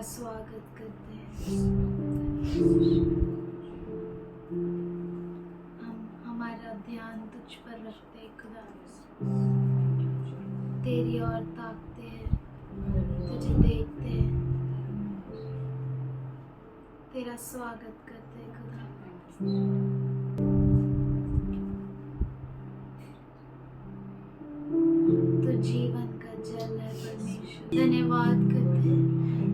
स्वागत करते हैं। हम हमारा ध्यान तुझ पर रखते हैं खुदा, तेरी ओर ताकते हैं, तुझे देखते हैं, तेरा स्वागत करते हैं खुदा। तो जीवन का जल है परमेश्वर, धन्यवाद करते हैं।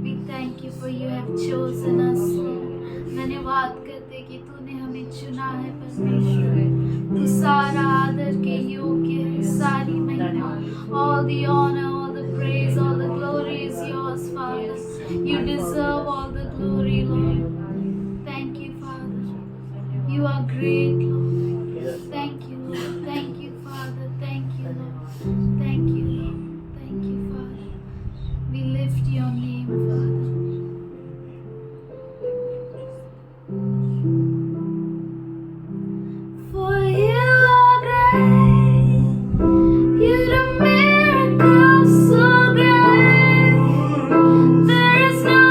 We thank you for you have chosen us, Lord. धन्यवाद करते कि तूने हमें चुना है परमेश्वर। तू सारा आदर के योग्य है, सारी महिमा, all the honor, all the praise, all the glory is yours, Father. You deserve all the glory, Lord. Thank you, Father. You are great, Lord. Thank you, Lord. Thank you, Father. Thank you, Lord. Thank you, Lord. Thank you, Father. We lift your name, Father. For you are great. You do miracles so great. There is no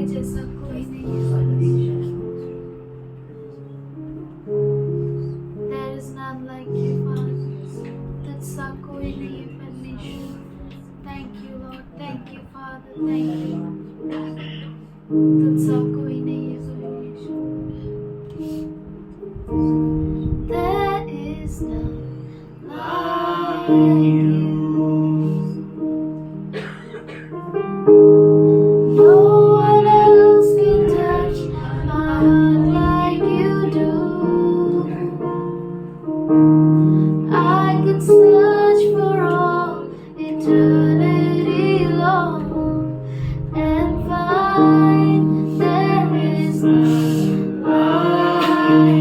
जैसा कोई नहीं है परमेश्वर। There is none like you, Father. तुझसा कोई नहीं है परमेश्वर। Thank you, Lord. Thank you, Father. Thank you. तुझसा कोई नहीं है परमेश्वर। There is none like you. No one else can touch my heart like you do. I could search for all eternity long and find there is none like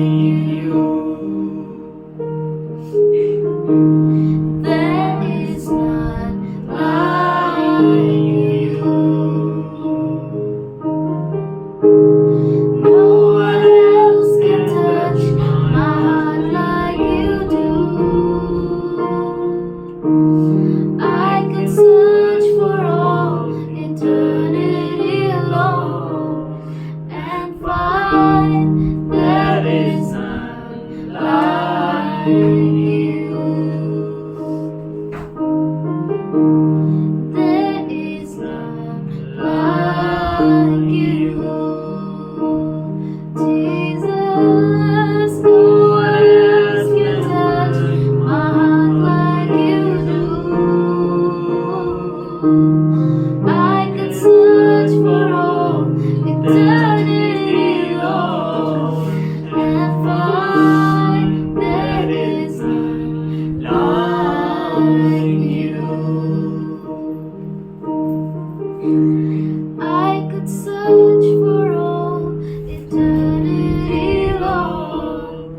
you. There is none like you. No one else can touch my heart like you do. I could search for all eternity long and find there is none like you. There is none like you, Jesus. No one else can touch my heart like you do. I could search for all eternity long and find there is none like you. I could search for all eternity long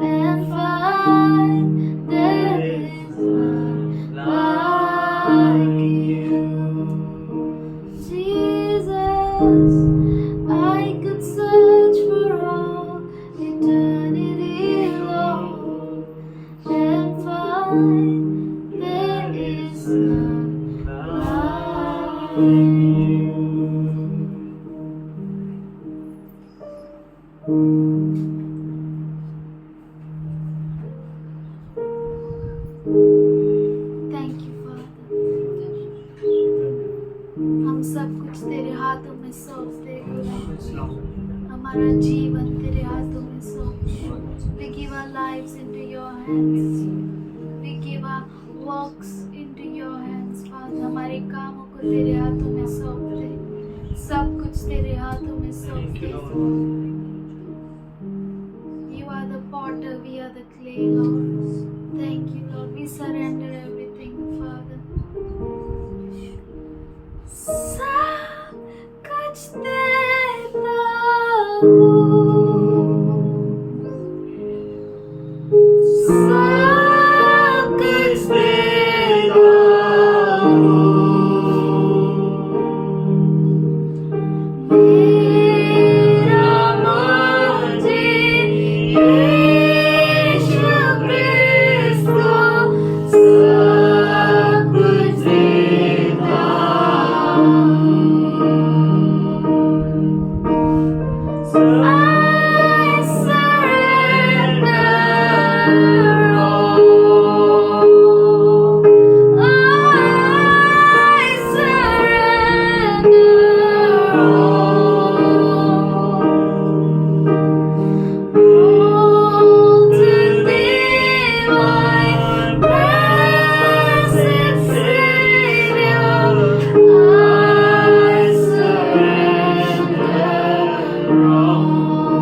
and find there is none like you, Jesus. I could search for all eternity long and find there is none like you. Thank you, Father. हम सब कुछ तेरे हाथों में सौंपते हैं। हमारा जीवन तेरे हाथों में सौंपते। We give our lives into your hands. We give our works into your hands, Father. हमारे कामों को तेरे हाथों में सौंपते। सब कुछ तेरे हाथों में सौंपते। You are the potter, we are the clay, Lord. Thank you, Lord. We surrender everything, Father. सब कुछ देता हूँ, सब कुछ देता हूँ, मेरा मुझे यीशु क्रिस्तो सब कुछ देता हूँ। I surrender all. I surrender all to thee, my blessed Savior. I surrender all.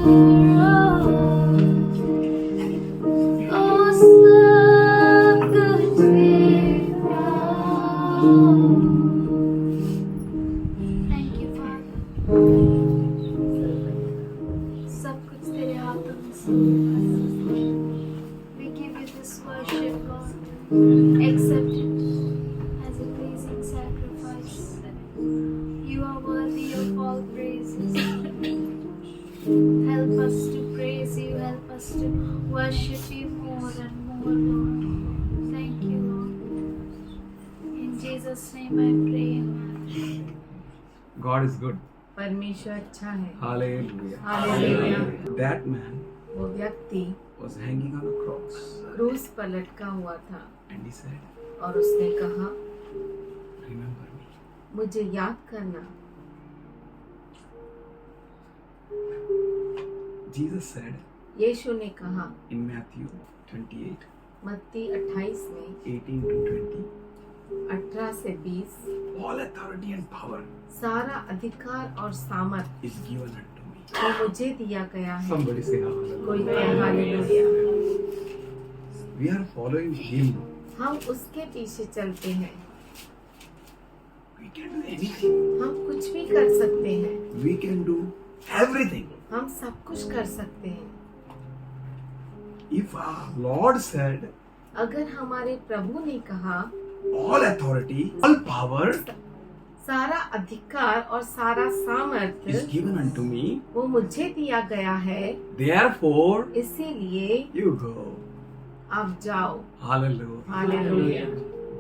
Oh, सब कुछ तेरा। Thank you, Father. सब कुछ तेरे हाथों में सौंपा है। We give you this worship, Lord. Accept it as a pleasing sacrifice. You are worthy of all praises. Help us to praise you. Help us to worship you more and more, Lord. Thank you, Lord. In Jesus' name I pray. Amen. God is good. परमेश्वर अच्छा है। Hallelujah. Hallelujah. That man वो व्यक्ति was hanging on a cross क्रूस पर लटका हुआ था and he said, और उसने कहा, remember me. मुझे याद करना। Jesus said यीशु ने कहा in Matthew 28, मत्ती 28 में 18 to 20, 18 से 20, all authority and power सारा अधिकार और सामर्थ is given unto me. वो मुझे दिया गया है। Somebody say hallelujah. कोई कहे hallelujah. We are following him. हम उसके पीछे चलते हैं। We can do anything. हम कुछ भी कर सकते हैं। We can do everything. हम सब कुछ कर सकते हैं। If our Lord said अगर हमारे प्रभु ने कहा all authority, all power सारा अधिकार और सारा सामर्थ is given unto me, वो मुझे दिया गया है, therefore इसीलिए you go. आप जाओ। Hallelujah. Hallelujah.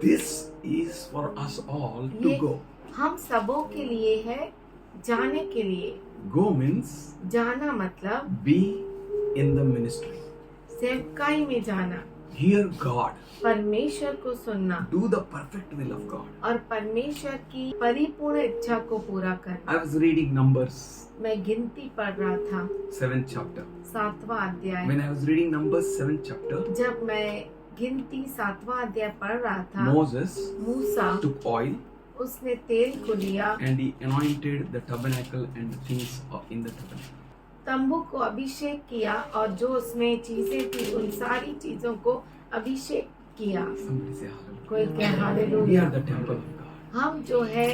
This is for us all to ये go. हम सबों के लिए है, जाने के लिए। Go means जाना मतलब be in the ministry. सेवकाई में जाना, Hear God. परमेश्वर को सुनना Do the perfect will of God. और परमेश्वर की परिपूर्ण इच्छा को पूरा करना। I was reading Numbers, मैं गिनती पढ़ रहा था 7th chapter. 7वां अध्याय। When I was reading Numbers 7th chapter, जब मैं गिनती 7वां अध्याय पढ़ रहा था, Moses मूसा took oil उसने तेल को लिया, and he anointed the tabernacle and the things in the tabernacle. तंबू को अभिषेक किया और जो उसमें चीजें थी उन सारी चीजों को अभिषेक किया। Somebody say hallelujah. कोई कहे We hallelujah. are the temple of God. हम जो है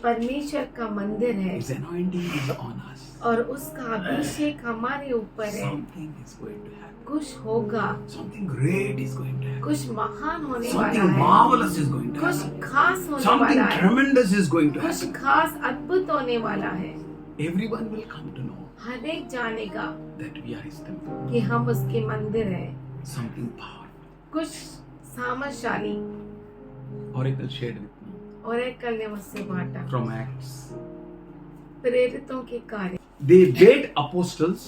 परमेश्वर का मंदिर है His anointing is on us. और उसका अभिषेक हमारे ऊपर है। Something is going to happen. कुछ होगा, Something great is going to happen. कुछ महान होने वाला Something है, marvelous is going to कुछ happen. खास होने Something वाला है, tremendous is going to कुछ happen. खास अद्भुत होने वाला है। Everyone will come to know हर एक जानेगा that we are His temple. कि हम उसके मंदिर हैं। Something powerful. कुछ सामर्थशाली। Oracle shared with me Oracle ने मुझसे बांटा from Acts. प्रेरितों के कार्य। They beat apostles.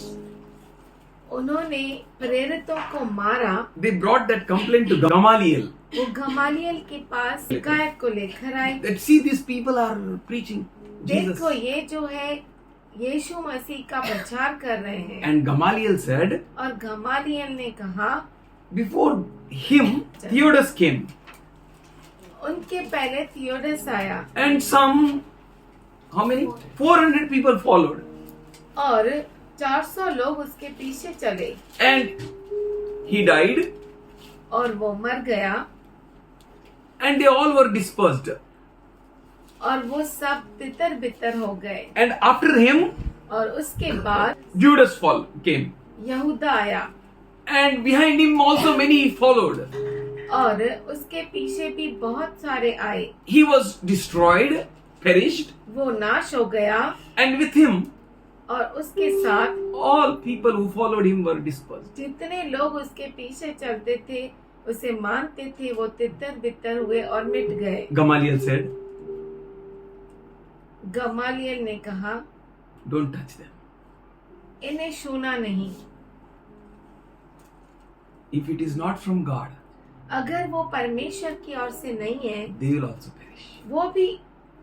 उन्होंने प्रेरितों को मारा। They brought that complaint to Gamaliel. वो गमालियल के पास शिकायत को लेकर आए। That see these people are preaching Jesus. देखो ये जो है यीशु मसीह का प्रचार कर रहे हैं। And Gamaliel said, और गमालियल ने कहा before him, Theodos came. उनके पहले थियोडस आया And some, how many? 400 people followed. और 400 लोग उसके पीछे चले And he died. और वो मर गया And they all were dispersed. और वो सब तितर बितर हो गए। And after him, और उसके बाद Judas came. यहूदा आया And behind him also many followed. और उसके पीछे भी बहुत सारे आए। He was destroyed, perished, वो नाश हो गया and with him, और उसके साथ all people who followed him were dispersed. जितने लोग उसके पीछे चलते थे, उसे मानते थे, वो तितर बितर हुए और मिट गए। Gamaliel said, गमालियल ने कहा, don't touch them. इन्हें छूना नहीं। If it is not from God, अगर वो परमेश्वर की ओर से नहीं है, they will also perish. वो भी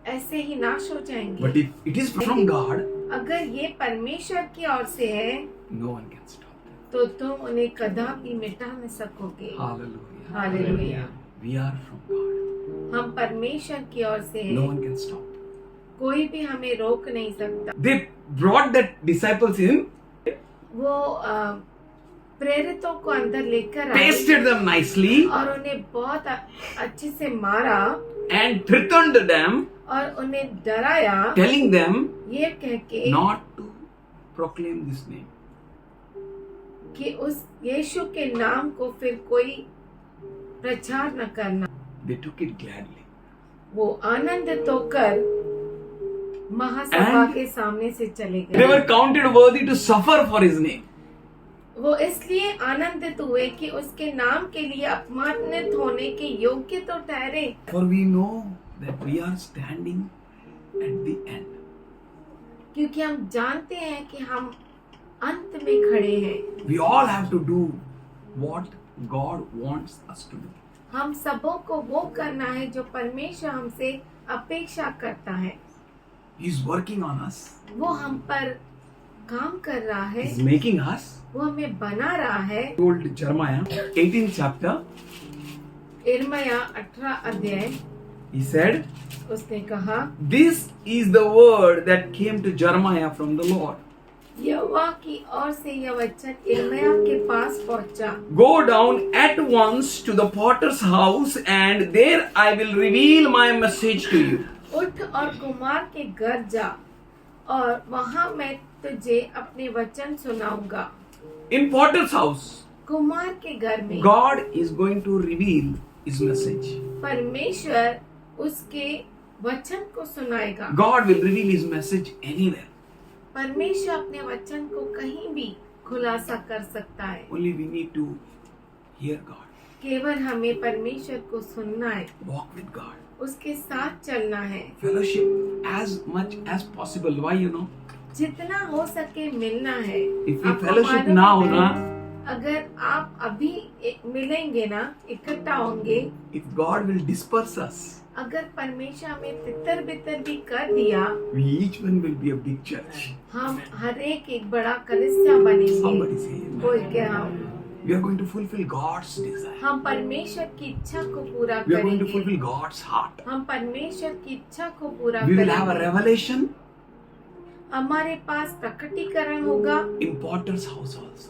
ऐसे ही नाश हो जाएंगे। But if it is from God, अगर ये परमेश्वर की ओर से है, no one can stop them. तो तुम उन्हें कदापि मिटा न सकोगे। Hallelujah. Hallelujah. We are from God. हम परमेश्वर की ओर से No हैं, one can stop. कोई भी हमें रोक नहीं सकता। They brought the disciples in, वो प्रेरितों को अंदर लेकर आए pasted them nicely, और उन्हें बहुत अच्छे से मारा and threatened them, और उन्हें डराया, telling them ये कह के not to proclaim this name. कि उस यीशु के नाम को फिर कोई प्रचार न करना। They took it gladly. वो आनंदित होकर महासभा And के सामने से चले They were गए। counted worthy to suffer for his name. वो इसलिए आनंदित हुए कि उसके नाम के लिए अपमानित होने के योग्य तो ठहरे। For we know that we are standing at the end. क्योंकि हम जानते हैं कि हम अंत में खड़े हैं। We all have to do what God wants us to do. हम सबों को वो करना है जो परमेश्वर हमसे अपेक्षा करता है। He is working on us. वो हम पर काम कर रहा है, He is making us. वो हमें बना रहा है। Told Jeremiah, 18th chapter, इर्मया 18 अध्याय, he said, उसने कहा, this is the word that came to Jeremiah from the Lord. यहोवा की ओर से यह वचन इर्मया के पास पहुंचा। Go down at once to the potter's house, and there I will reveal my message to you. उठ और कुमार के घर जा और वहां मैं तुझे अपने वचन सुनाऊंगा। In potter's house, कुमार के घर में God is going to reveal his message. परमेश्वर उसके वचन को सुनाएगा। God will reveal his message anywhere. परमेश्वर अपने वचन को कहीं भी खुलासा कर सकता है। Only we need to hear God, केवल हमें परमेश्वर को सुनना है, walk with God, उसके साथ चलना है, fellowship as much as possible. Why, you know? जितना हो सके मिलना है। If we आपको fellowship मालूम ना है, होना, अगर आप अभी मिलेंगे ना, इकट्ठा होंगे, if God will disperse us, अगर परमेश्वर हमें तितर बितर भी कर दिया, we each one will be a big church. हम हर एक बड़ा कलीसिया बनेंगे। Somebody say amen. बोल के हम We are going to fulfill God's desire. हम परमेश्वर की इच्छा को पूरा We are going to करेंगे। fulfill God's heart. हम परमेश्वर की इच्छा को पूरा We will have a करेंगे। revelation हमारे पास प्रकटीकरण होगा, in potter's house also.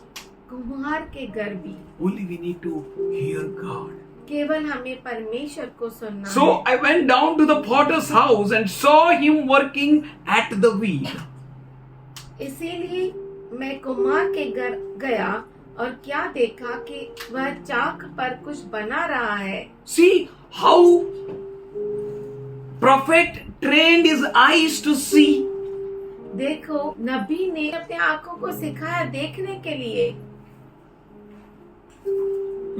कुम्हार के घर भी। Only we need to hear God. केवल हमें परमेश्वर को सुनना So है। I went down to the potter's house and saw him working at the wheel. इसीलिए मैं कुम्हार के घर गया और क्या देखा कि वह चाक पर कुछ बना रहा है। See how prophet trained his eyes to see. देखो, नबी ने अपने आंखों को सिखाया देखने के लिए।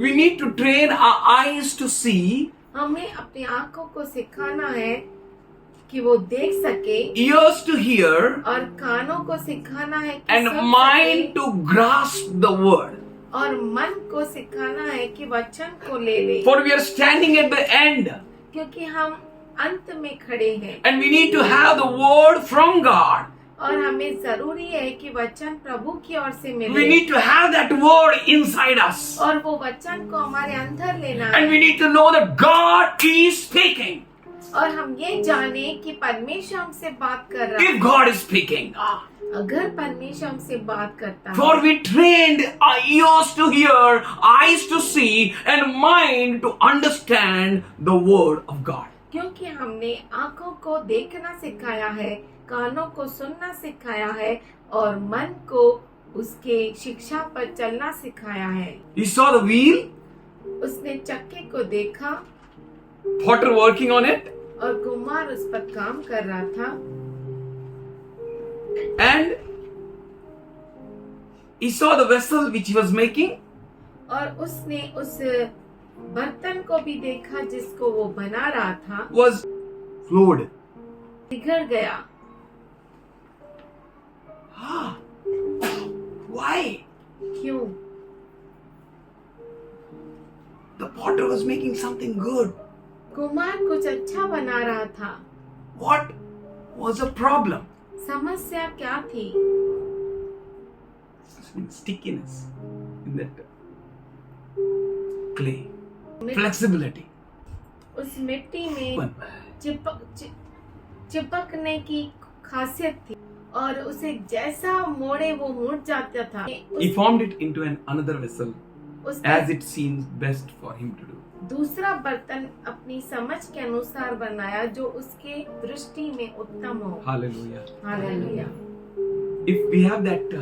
We need to train our eyes to see, हमें अपनी आंखों को सिखाना है कि वो देख सके, ears to hear, और कानों को सिखाना है कि and सुन mind सके, to grasp the word. और मन को सिखाना है कि वचन को ले ले। For we are standing at the end, क्योंकि हम अंत में खड़े हैं and we need to have the word from God. और हमें जरूरी है कि वचन प्रभु की ओर से We मिले, need to have that word inside us. और वो वचन को हमारे अंदर लेना And we है, need to know that God is speaking. और हम ये जाने कि परमेश्वर हमसे बात कर रहा है। If God is speaking. अगर परमेश्वर हमसे बात करता For है, we trained our ears to hear, eyes to see, and mind to understand the word of God. क्योंकि हमने आंखों को देखना सिखाया है, कानों को सुनना सिखाया है, और मन को उसके शिक्षा पर चलना सिखाया है। He saw the wheel, उसने चक्के को देखा potter working on it, और कुम्हार उस पर काम कर रहा था, and he saw the vessel which he was making, और उसने उस बर्तन को भी देखा जिसको वो बना रहा था, was flowed. बिगड़ गया। Why? क्यों? The potter was making something good. कुम्हार कुछ अच्छा बना रहा था। What was the problem? समस्या क्या थी? Stickiness in that clay, flexibility. उस मिट्टी में चिपकने की खासियत थी और उसे जैसा मोड़े वो मुड़ जाता था। He formed it into another vessel उसने as it seems best for him to do. दूसरा बर्तन अपनी समझ के अनुसार बनाया जो उसके दृष्टि में उत्तम हो। Hallelujah. Hallelujah. If we have that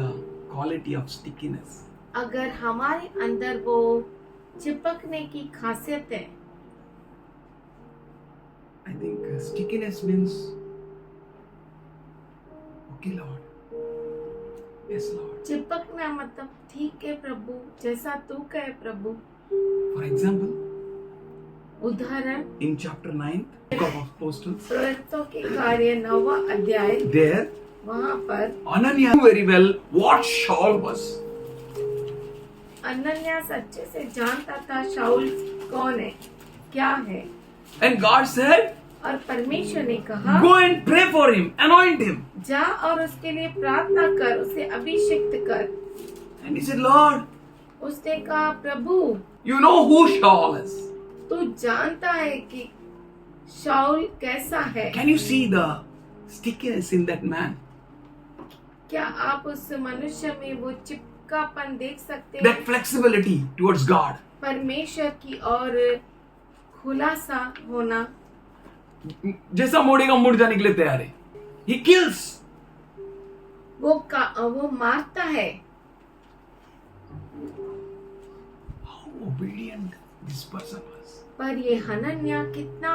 quality of stickiness, अगर हमारे अंदर वो चिपकने की खासियत है, I think stickiness means, okay Lord, yes Lord. चिपकना मतलब ठीक है प्रभु, जैसा तू कहे प्रभु। For example, उदाहरण in chapter 9, book of Apostles, प्रवक्तों के कार्य 9वां अध्याय, there वहाँ पर Ananias knew very well what Saul was. अनन्यास अच्छे से जानता था शाऊल कौन है, क्या है, And God said, और परमेश्वर ने कहा go and pray for him, anoint him. जा और उसके लिए प्रार्थना कर, उसे अभिषिक्त कर। And he said, Lord, उसने कहा प्रभु you know who Saul is. तू जानता है कि शाऊल कैसा है। Can you see the stickiness in that man? क्या आप उस मनुष्य में वो चिपकापन देख सकते हैं, That flexibility towards God. परमेश्वर की और खुलासा होना। जैसा मोड़ेगा मुड़ जाने के लिए तैयार है. He kills. वो मारता है। How obedient this person was. पर ये हनन्या कितना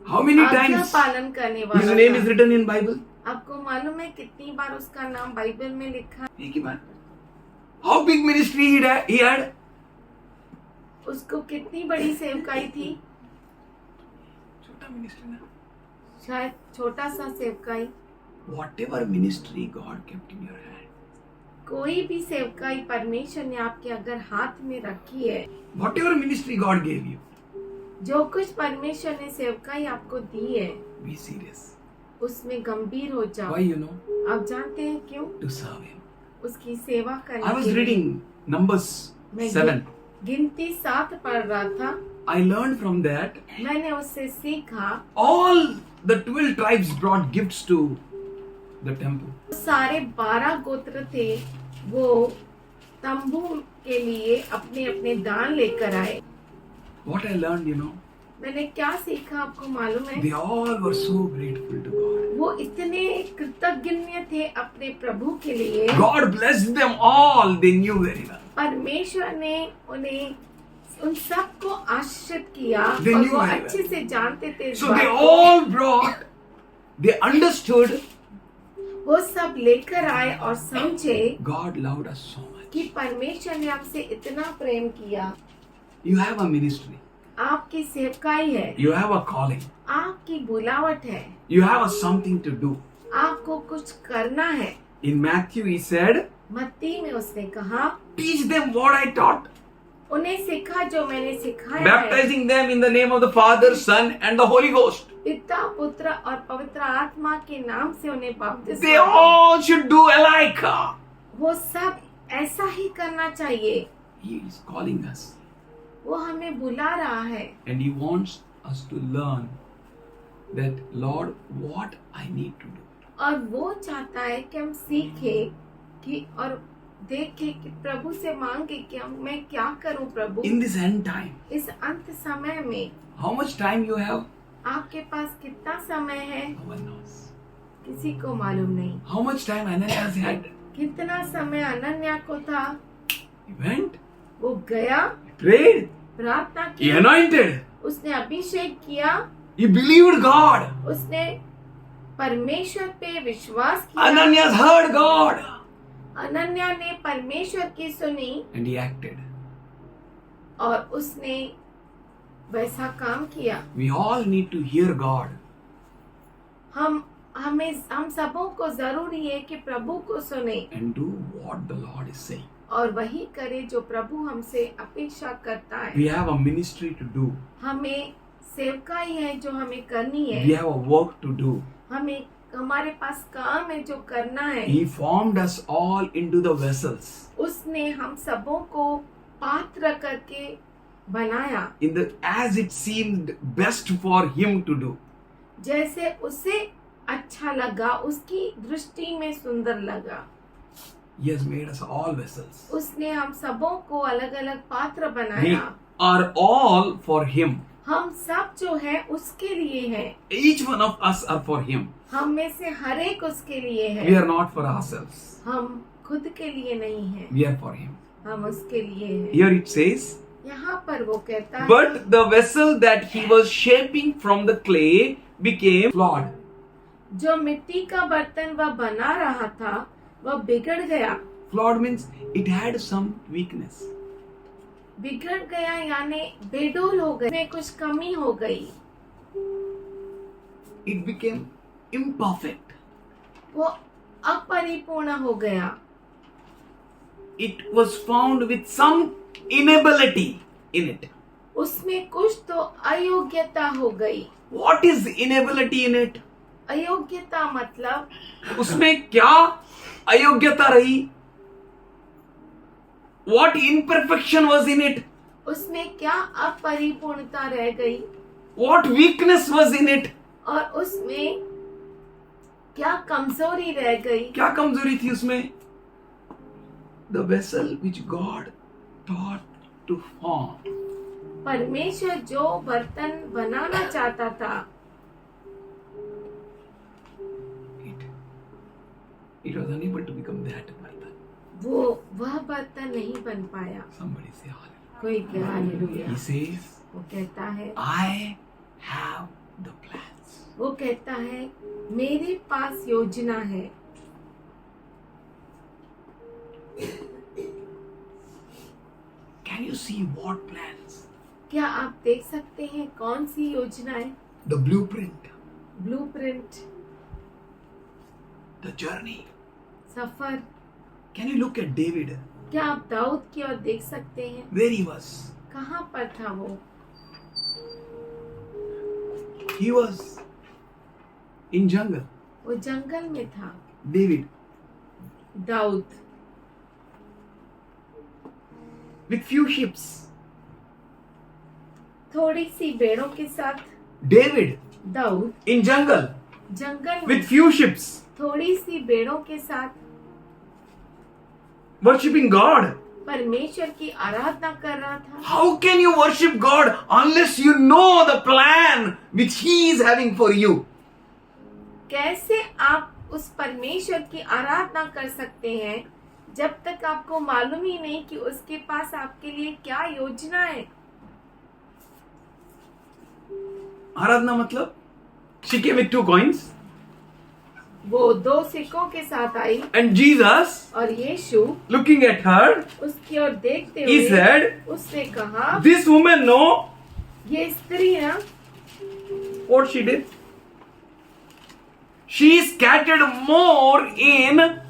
How many आज्ञा times पालन करने his वाला name था। is written in Bible? आपको मालूम है कितनी बार उसका नाम बाइबल में लिखा है? एक ही बार. How big ministry he had? उसको कितनी बड़ी सेवकाई थी, छोटा ministry ना. शायद छोटा सा सेवकाई। Whatever ministry God kept in your hand, कोई भी सेवकाई परमेश्वर ने आपके अगर हाथ में रखी है, whatever ministry God gave you, जो कुछ परमेश्वर ने सेवकाई आपको दी है, be serious. उसमें गंभीर हो जाओ। Why you know? आप जानते हैं क्यों? To serve Him. उसकी सेवा I करने was के लिए। reading Numbers मैं 7. गिनती 7 पढ़ रहा था। I learned from that मैंने उससे सीखा all the 12 tribes brought gifts to the temple. सारे 12 गोत्र थे, वो तंबू के लिए अपने अपने दान लेकर आए। What I learned, you know, मैंने क्या सीखा आपको मालूम है? they all were so grateful to God. वो इतने कृतज्ञ थे अपने प्रभु के लिए। God blessed them all, they knew very well. परमेश्वर ने उन्हें उन सबको आशीषित किया They और knew वो very अच्छे से जानते थे इस So they बात को। all brought, they understood वो सब लेकर आए और समझे God loved us so much. कि परमेश्वर ने आपसे इतना प्रेम किया। You have a ministry, आपकी सेवकाई है, you have a calling, आपकी बुलावट है, you have a something to do. आपको कुछ करना है। In Matthew, he said, मत्ती में उसने कहा teach them what I taught, उन्हें सिखा जो मैंने सिखाया है। baptizing them in the name of the Father, Son, and the Holy Ghost. पिता पुत्र और पवित्र आत्मा के नाम से उन्हें They बपतिस्मा दो। all should do alike. वो सब ऐसा ही करना चाहिए। He is calling us, वो हमें बुला रहा है and He wants us to learn that, Lord, what I need to do. और वो चाहता है कि हम सीखे कि और देखे कि प्रभु से मांगे कि मैं क्या करूं प्रभु। In this end time, इस अंत समय में how much time you have? आपके पास कितना समय है, No one knows. किसी को मालूम नहीं। How much time Ananias had? कितना समय अनन्या को था, He went, वो गया, he prayed, प्रार्थना he की, anointed, उसने अभिषेक किया, he believed God. उसने परमेश्वर पे विश्वास किया। Ananias heard God, अनन्या ने परमेश्वर की सुनी and he acted. और उसने वैसा काम किया। We all need to hear God. हम सबों को जरूरी है कि प्रभु को सुने And do what the Lord is saying. और वही करे जो प्रभु हमसे अपेक्षा करता है। We have a ministry to do. हमें सेवकाई है जो हमें करनी है। We have a work to do. हमारे पास काम है जो करना है। He formed us all into the vessels. उसने हम सबों को पात्र करके बनाया As it seemed best for Him to do. जैसे उसे अच्छा लगा, उसकी दृष्टि में सुंदर लगा। He has made us all vessels. उसने हम सबों को अलग अलग पात्र We बनाया। are all for Him. हम सब जो है उसके लिए है। Each one of us are for Him. हम में से हर एक उसके लिए We है। are not for ourselves. हम खुद के लिए नहीं है, We are for Him. हम उसके लिए है। Here it says, यहाँ पर वो कहता है, but the vessel that He was shaping from the clay became flawed. जो मिट्टी का बर्तन वह बना रहा था वह बिगड़ गया। Flawed means it had some weakness. बिगड़ गया यानी बेडोल हो गया, में कुछ कमी हो गई। It became imperfect. वो अपरिपूर्ण हो गया। It was found with some inability in it. उसमें कुछ तो अयोग्यता हो गई। What is inability in it? अयोग्यता मतलब उसमें क्या अयोग्यता रही? What imperfection was in it? उसमें क्या अपरिपूर्णता रह गई What weakness was in it? और उसमें क्या कमजोरी रह गई। क्या कमजोरी थी उसमें? The vessel which God thought to form. परमेश्वर जो बर्तन बनाना चाहता था It was unable to become that bhartan. वह बर्तन नहीं बन पाया। Somebody say hallelujah. कोई क्या हालेलुया। He says, वो कहता है, I have the plans. वो कहता है मेरे पास योजना है। Can you see what plans? क्या आप देख सकते हैं कौन सी योजना है? The blueprint, blueprint, the journey. Suffer. Can you look at David? क्या आप दाऊद की ओर देख सकते हैं? Where he was? कहाँ पर था वो? He was in jungle. वो जंगल में था। David Dawood with few ships. थोड़ी सी भेड़ों के साथ। David दाऊद in jungle जंगल में with few ships, थोड़ी सी भेड़ों के साथ worshipping God. परमेश्वर की आराधना कर रहा था। How can you worship God unless you know the plan which He is having for you? कैसे आप उस परमेश्वर की आराधना कर सकते हैं जब तक आपको मालूम ही नहीं कि उसके पास आपके लिए क्या योजना है। आराधना मतलब she came with 2 coins वो 2 सिक्कों के साथ आई and Jesus और यीशु looking at her, उसकी ओर देखते He हुए said, उसने कहा, this woman know ये स्त्री ना what she did. She scattered more in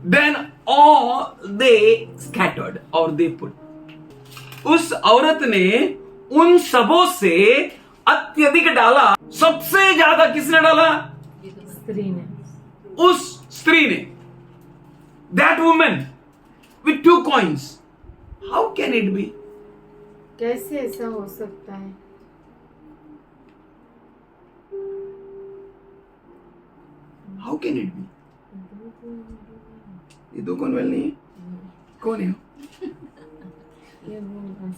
than all they scattered or they put. उस औरत ने उन सबों से अत्यधिक डाला। सबसे ज्यादा किसने डाला? स्त्री ने। उस स्त्री ने। That woman with 2 coins. How can it be? कैसे ऐसा हो सकता है? How can it be? ये 2 कौन वाले नहीं है? कौन है? ये वो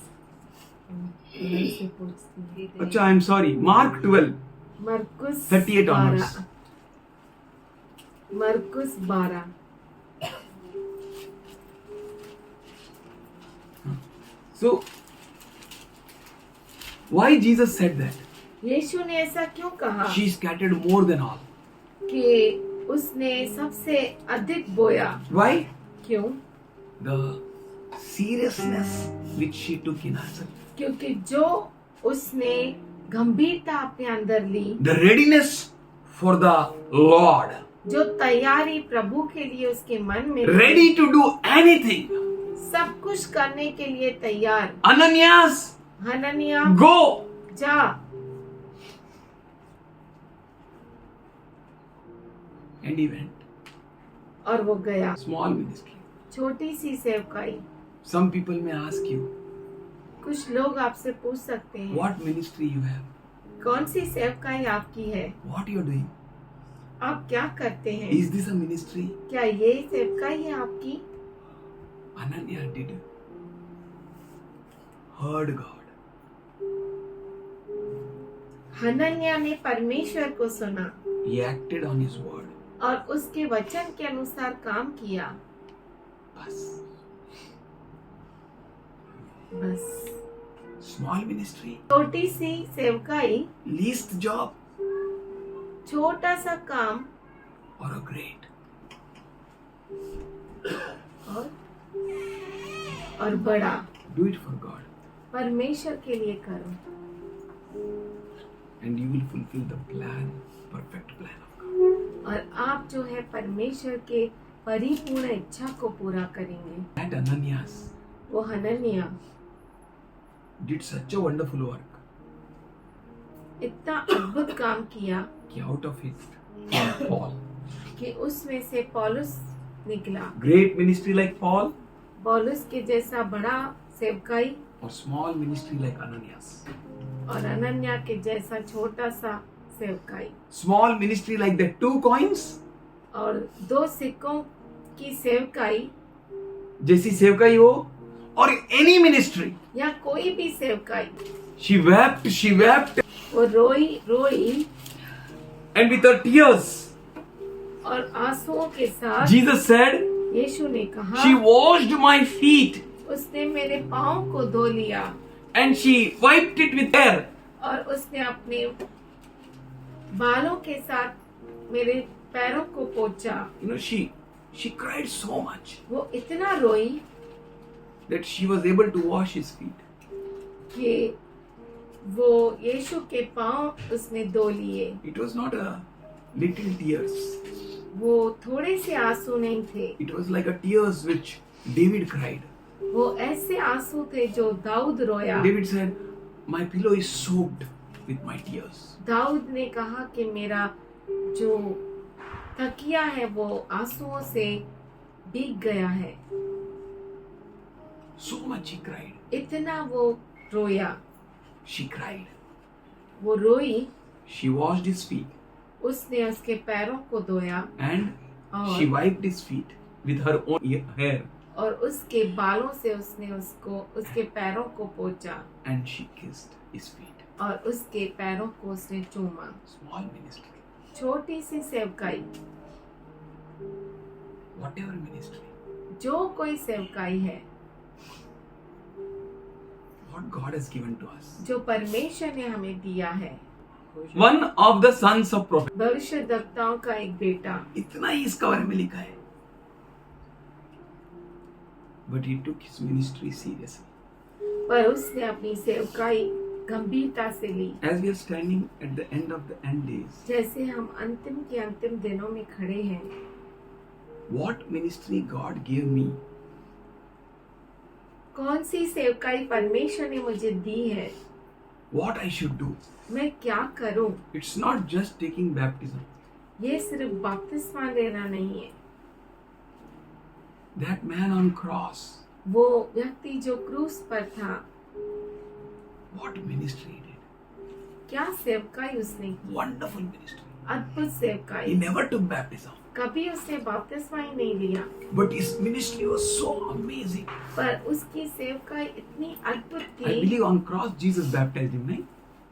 से पूछती है। अच्छा, आई एम सॉरी। मार्क 12 मरकुस 38 onwards. 12 मरकुस 12। So, why Jesus said that? यीशु ने ऐसा क्यों कहा She scattered more than all. कि उसने सबसे अधिक बोया? Why? क्यों? The seriousness which she took in herself. क्योंकि जो उसने गंभीरता अपने अंदर ली, The readiness for the Lord. जो तैयारी प्रभु के लिए उसके मन में थी, Ready to do anything. सब कुछ करने के लिए तैयार। Ananias, Hananiah go. जा। And he went. और वो गया। Small ministry. छोटी सी सेवकाई। Some people may ask you, कुछ लोग आपसे पूछ सकते हैं what ministry you have? कौन सी सेवकाई आपकी है? What you are doing? आप क्या करते हैं? Is this a ministry? क्या ये सेवकाई है आपकी? Ananya did heard God. Hananya ने परमेश्वर को सुना He acted on His word. और उसके वचन के अनुसार काम किया। Bas. बस Small ministry, छोटी सी सेवकाई, least job, छोटा सा काम or a great. और बड़ा। Do it for God, परमेश्वर के लिए करो and you will fulfill the plan, perfect plan of God. और आप जो है परमेश्वर के परिपूर्ण इच्छा को पूरा करेंगे। That Ananias वो Hananya did such a wonderful work. इतना अद्भुत काम किया कि out of it came Paul. कि उसमें से पौलुस निकला। Great ministry like Paul, पौलुस के जैसा बड़ा सेवकाई or small ministry like Ananias. और अनन्या के जैसा छोटा सा सेवकाई। Small ministry like the 2 coins, और 2 सिक्कों की सेवकाई जैसी सेवकाई हो, or any ministry. या कोई भी सेवकाई, She wept, वो रोई and with her tears, और आंसुओं के साथ Jesus said, यीशु ने कहा, she washed my feet उसने मेरे पाँव को धो लिया and she wiped it with hair. और उसने अपने बालों के साथ मेरे पैरों को पोंछा। You know, she cried so much वो इतना रोई that she was able to wash his feet. कि वो यीशु के पाँव उसने धो लिए। It was not a little tears. वो थोड़े से आंसू नहीं थे, It was like a tears which David cried. वो ऐसे आंसू थे जो दाऊद रोया। David said, my pillow is soaked with my tears. Dawood ने कहा कि मेरा जो तकिया है वो आंसुओं से भीग गया है। So much he cried. इतना वो रोया, She cried. वो रोई, She washed his feet उसने उसके पैरों को धोया and और she wiped his feet with her own hair और उसके बालों से उसने उसके पैरों को पोंछा and she kissed his feet. और उसके पैरों को उसने चूमा। Small ministry. छोटी सी सेवकाई, Whatever ministry. जो कोई सेवकाई है What God has given to us. जो परमेश्वर ने हमें दिया है। One of the sons of prophet. भविष्यद्वक्ताओं का एक बेटा, इतना ही इसका बारे में लिखा है. But he took his ministry seriously. पर उसने अपनी सेवकाई गंभीरता से ली। As we are standing at the end of the end days, जैसे हम अंतिम के अंतिम दिनों में खड़े हैं, what ministry God gave me, कौन सी सेवकाई परमेश्वर ने मुझे दी है, what I should do. मैं क्या करूं? It's not just taking baptism. ये सिर्फ बपतिस्मा लेना नहीं है। That man on cross, वो व्यक्ति जो क्रूस पर था, what ministry he did. क्या सेवकाई उसने की? Wonderful ministry. अद्भुत He सेवकाई। never took baptism. कभी उसने बपतिस्मा ही नहीं लिया, But his ministry was so amazing. पर उसकी सेवकाई इतनी अद्भुत I थी। believe on cross Jesus baptized him, right?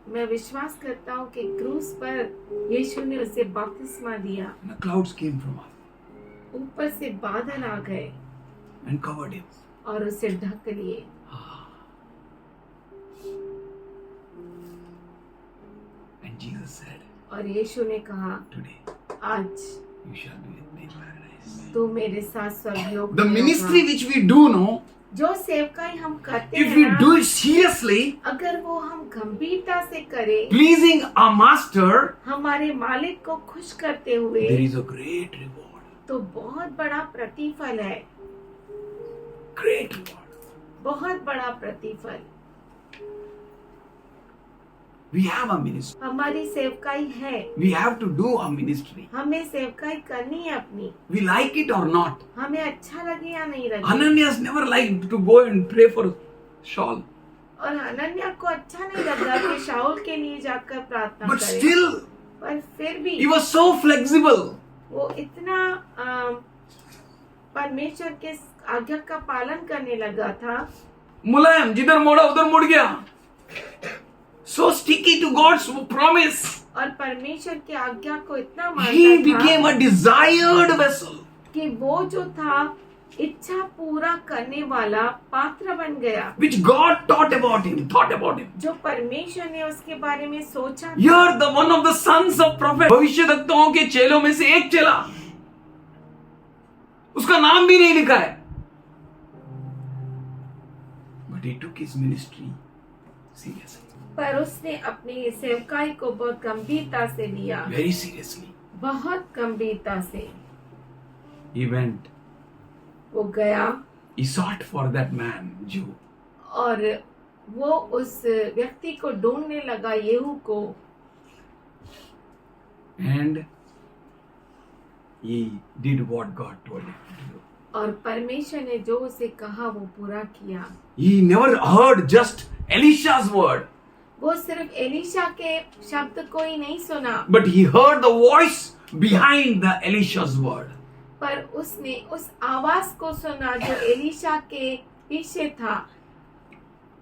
मैं विश्वास करता हूँ कि क्रूस पर यीशु ने उसे बपतिस्मा दिया। And the clouds came from up ऊपर से बादल आ गए and covered him. और उसे ढक लिए। And Jesus said, और यीशु ने कहा, today आज you shall be with me in paradise. तू मेरे साथ स्वर्गलोक The में ministry होगा। which we do know, जो सेवकाई हम करते if हैं we ना, do it seriously, अगर वो हम गंभीरता से करें, pleasing our master, हमारे मालिक को खुश करते हुए, there is a great reward. तो बहुत बड़ा प्रतिफल है। Great reward. बहुत बड़ा प्रतिफल। We have a ministry. हमारी सेवकाई है, We have to do our ministry. हमें सेवकाई करनी है अपनी। We like it or not. हमें अच्छा लगे या नहीं लगे। Ananias never liked to go and pray for Saul. और हनन्याह को अच्छा नहीं लगा कि शाऊल के लिए जाकर प्रार्थना But करे, still, पर फिर भी he was so flexible. वो इतना परमेश्वर के आज्ञा का पालन करने लगा था, मुलायम, जिधर मोड़ा उधर मुड़ गया. So sticky to God's promise. और परमेश्वर की आज्ञा को इतना He मानता became था a desired vessel. कि वो जो था इच्छा पूरा करने वाला पात्र बन गया, Which God thought about him. जो परमेश्वर ने उसके बारे में सोचा था। You're the one of the sons of prophet. भविष्यद्वक्ताओं के चेलों में से एक चेला, उसका नाम भी नहीं लिखा है. But he took his ministry seriously. पर उसने अपनी सेवकाई को बहुत गंभीरता से लिया, Very seriously. बहुत गंभीरता से He went. वो गया He sought for that man, Jew. और वो उस व्यक्ति को ढूंढने लगा, येहू को, And he did what God told him to do. और परमेश्वर ने जो उसे कहा वो पूरा किया। He never heard just Elisha's word, वो सिर्फ एलीशा के शब्द को ही नहीं सुना, but he heard the voice behind the Elisha's word. पर उसने उस आवाज को सुना जो एलीशा के पीछे था।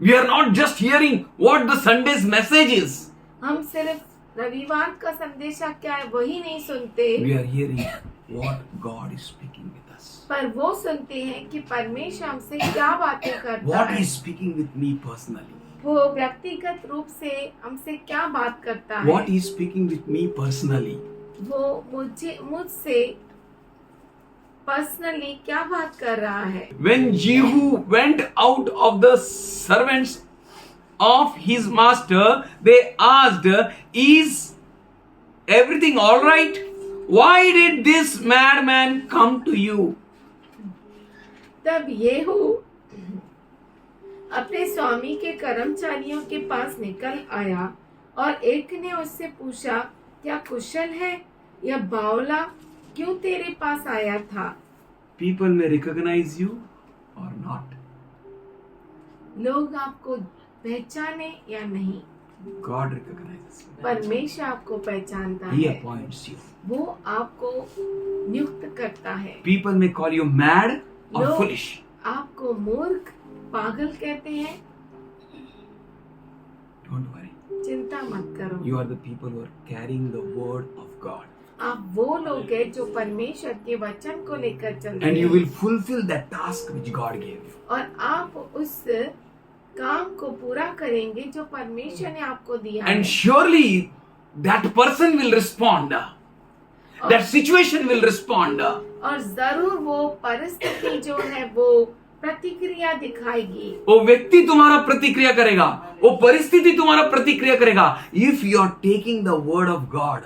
We are not just hearing what the Sunday's message is. हम सिर्फ रविवार का संदेशा क्या है वही नहीं सुनते, We are hearing what God is speaking with us. पर वो सुनते हैं कि परमेश्वर हमसे क्या बातें करता What है, He is speaking with me personally. वो व्यक्तिगत रूप से हमसे क्या बात करता है, What He is speaking with me personally. वो मुझसे पर्सनली क्या बात कर रहा है। When Jehu went out of the servants of his master, they asked, "Is everything all right? Why did this madman come to you?" तब येहू अपने स्वामी के कर्मचारियों के पास निकल आया और एक ने उससे पूछा, क्या कुशल है? यह बावला क्यों तेरे पास आया था? People may recognize you or not. लोग आपको पहचाने या नहीं, God recognizes you. परमेश्वर आपको पहचानता He है, appoints you. वो आपको नियुक्त करता है। People may call you mad or लोग foolish. आपको मूर्ख, पागल कहते हैं, Don't worry. चिंता मत करो। You are the people who are carrying the word of God. आप वो लोग हैं जो परमेश्वर के वचन को लेकर चलते And you हैं will fulfill that task which God gave you. और आप उस काम को पूरा करेंगे जो परमेश्वर ने आपको दिया है। And surely that person will respond. That situation will respond. और जरूर वो परिस्थिति जो है वो प्रतिक्रिया दिखाएगी। वो व्यक्ति तुम्हारा प्रतिक्रिया करेगा, वो परिस्थिति तुम्हारा प्रतिक्रिया करेगा। If you are taking the word of God,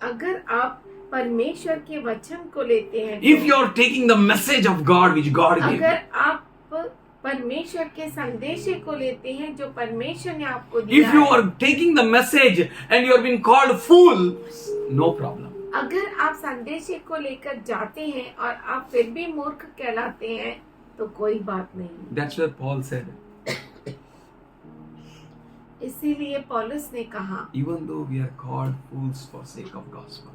अगर आप परमेश्वर के वचन को लेते हैं, if you are taking the message of God which God gave you, अगर आप परमेश्वर के संदेशे को लेते हैं जो परमेश्वर ने आपको दिया if you है, are taking the message and you are being called fool, no problem. अगर आप संदेशे को लेकर जाते हैं और आप फिर भी मूर्ख कहलाते हैं तो कोई बात नहीं। That's what Paul said. इसीलिए पौलुस ने कहा, Even though we are called fools for sake of gospel,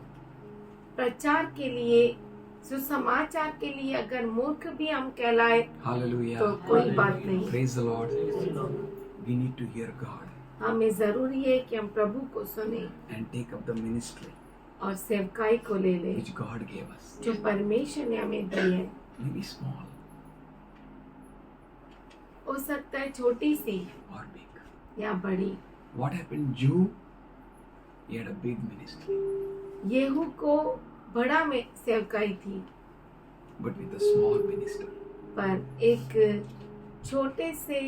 प्रचार के लिए, सुसमाचार के लिए अगर मूर्ख भी हम कहलाए hallelujah, तो कोई बात नहीं। praise the Lord. We need to hear God हमें जरूरी है कि हम प्रभु को सुने and take up the ministry और सेवकाई को ले लें which God gave us. जो परमेश्वर ने हमें दी है। Maybe small हो सकता है छोटी सी or big. या बड़ी। What happened? Jew, he had a big ministry, येहू को बड़ा में सेवकाई थी, but with a small ministry. पर एक छोटे से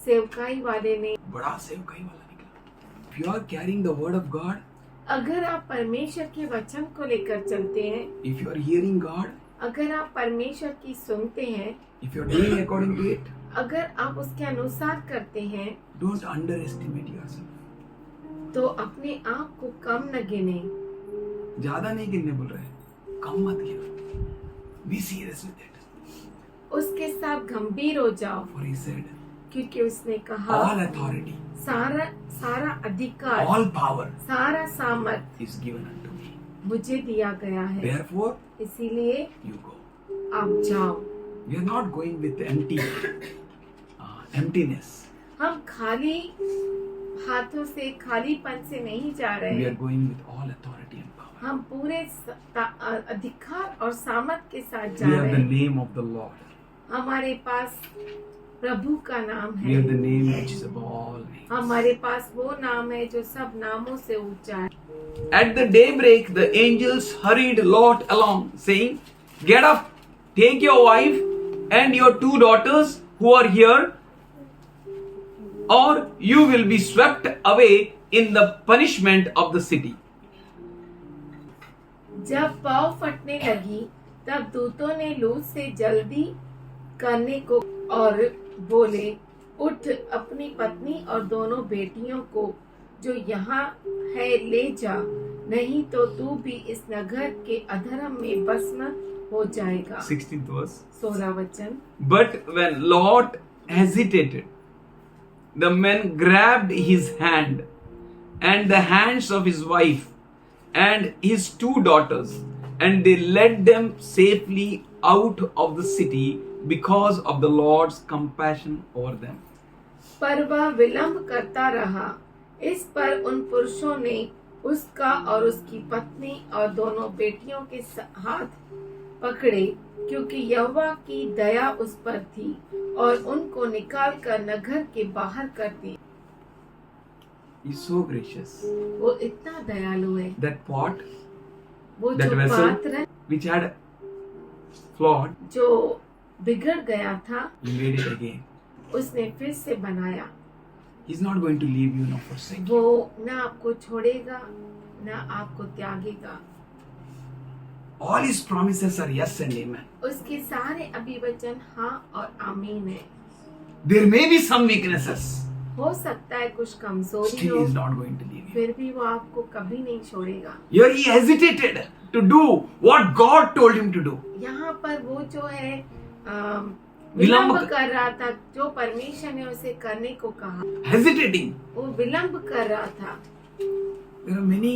सेवकाई वाले ने, बड़ा सेवकाई वाला निकला. If you are carrying the word of God, अगर आप परमेश्वर के वचन को लेकर चलते हैं, if you are hearing God, अगर आप परमेश्वर की सुनते हैं, if you are doing according to it, अगर आप उसके अनुसार करते हैं don't underestimate yourself. तो अपने आप को कम न गिने। ज्यादा नहीं गिनने बोल रहे, कम मत गिनो. Be serious with it. उसके साथ गंभीर हो जाओ, For he said, क्योंकि उसने कहा all authority, सारा अधिकार, all power सारा सामर्थ is given unto me. मुझे दिया गया है, Therefore, इसीलिए you go. आप जाओ। We are not going with emptiness. हम खाली हाथों से, खालीपन से नहीं जा रहे We are हैं, going with all authority and power. हम पूरे अधिकार और सामर्थ के साथ जा We have रहे the हैं। name of the Lord. हमारे पास प्रभु का नाम We have the है, name which is above all names. हमारे पास वो नाम है जो सब नामों से ऊंचा है। At the daybreak, the angels hurried Lot along, saying, "Get up, take your wife and your 2 daughters who are here, or you will be swept away in the punishment of the city." जब पाँव फटने लगी तब दूतों ने लूत से जल्दी करने को और बोले, उठ, अपनी पत्नी और दोनों बेटियों को जो यहाँ है ले जा, नहीं तो तू भी इस नगर के अधर्म में भस्म हो जाएगा। 16th verse. 16 वचन। But when Lot hesitated, the men grabbed his hand and the hands of his wife and his 2 daughters, and they led them safely out of the city because of the Lord's compassion over them. पर वह विलंब करता रहा। इस पर उन पुरुषों ने उसका और उसकी पत्नी और दोनों बेटियों के हाथ पकड़े, क्योंकि यहोवा की दया उस पर थी, और उनको निकाल कर नगर के बाहर कर दिया। He's so gracious. वो इतना दयालु है। That pot वो That जो vessel? पात्र which had flawed, जो बिगड़ गया था, he made it again. उसने फिर से बनाया। He's not going to leave you nor forsake you. वो न आपको छोड़ेगा न आपको त्यागेगा। All his promises are yes and amen. उसके सारे अभिवचन हाँ और आमीन है। There may be some weaknesses. हो सकता है कुछ कमजोरी Still हो, he is not going to leave you. फिर भी वो आपको कभी नहीं छोड़ेगा। Here he hesitated to do what God told him to do. यहाँ पर वो जो है विलंब विलंब कर रहा था, जो परमेश्वर ने उसे करने को कहा, Hesitating. वो विलंब कर रहा था। There are many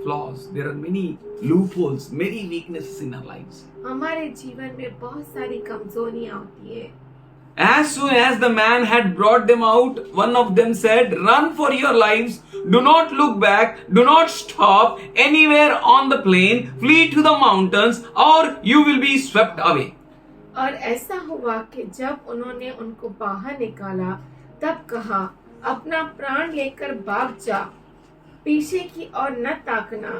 flaws. There are many loopholes, many weaknesses in our lives. हमारे जीवन में बहुत सारी कमजोरियां होती है। As soon as the man had brought them out, one of them said, "Run for your lives. Do not look back. Do not stop anywhere on the plain. Flee to the mountains, or you will be swept away." और ऐसा हुआ कि जब उन्होंने उनको बाहर निकाला, तब कहा, अपना प्राण लेकर भाग जा, पीछे की ओर न ताकना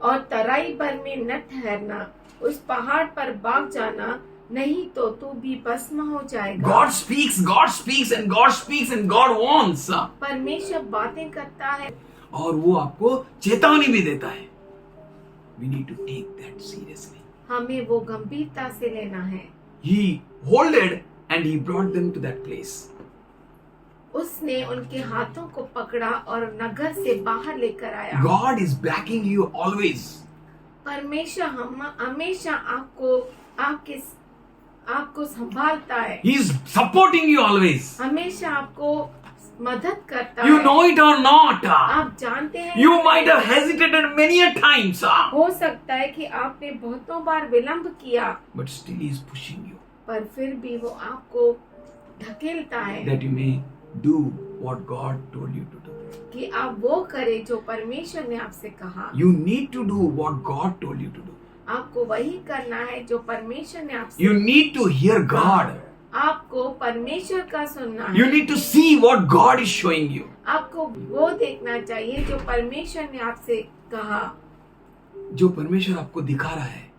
और तराई भर में न ठहरना, उस पहाड़ पर भाग जाना, नहीं तो तू भी भस्म हो जाएगा। God speaks, God speaks, and God speaks, and God wants. परमेश्वर बातें करता है और वो आपको चेतावनी भी देता है. We need to take that seriously. हमें वो गंभीरता से लेना है। He holded and he brought them to that place. उसने उनके हाथों को पकड़ा और नगर से बाहर लेकर आया। God is backing you always. परमेश्वर हमेशा आपको संभालता है। He is supporting you always. हमेशा आपको मदद करता You है। know it or not. आप जानते हैं, You might have hesitated many a times. हो सकता है कि आपने बहुतों बार विलंब किया, But still he is pushing you. पर फिर भी वो आपको ढकेलता है That you may do what God told you to do. कि आप वो करें जो परमेश्वर ने आपसे कहा। You need to do what God told you to do. आपको वही करना है जो परमेश्वर ने आपसे You need to hear God. आपको परमेश्वर का सुनना है। You need to see what God is showing you. आपको वो देखना चाहिए जो परमेश्वर ने आपसे कहा। जो परमेश्वर आपको दिखा रहा है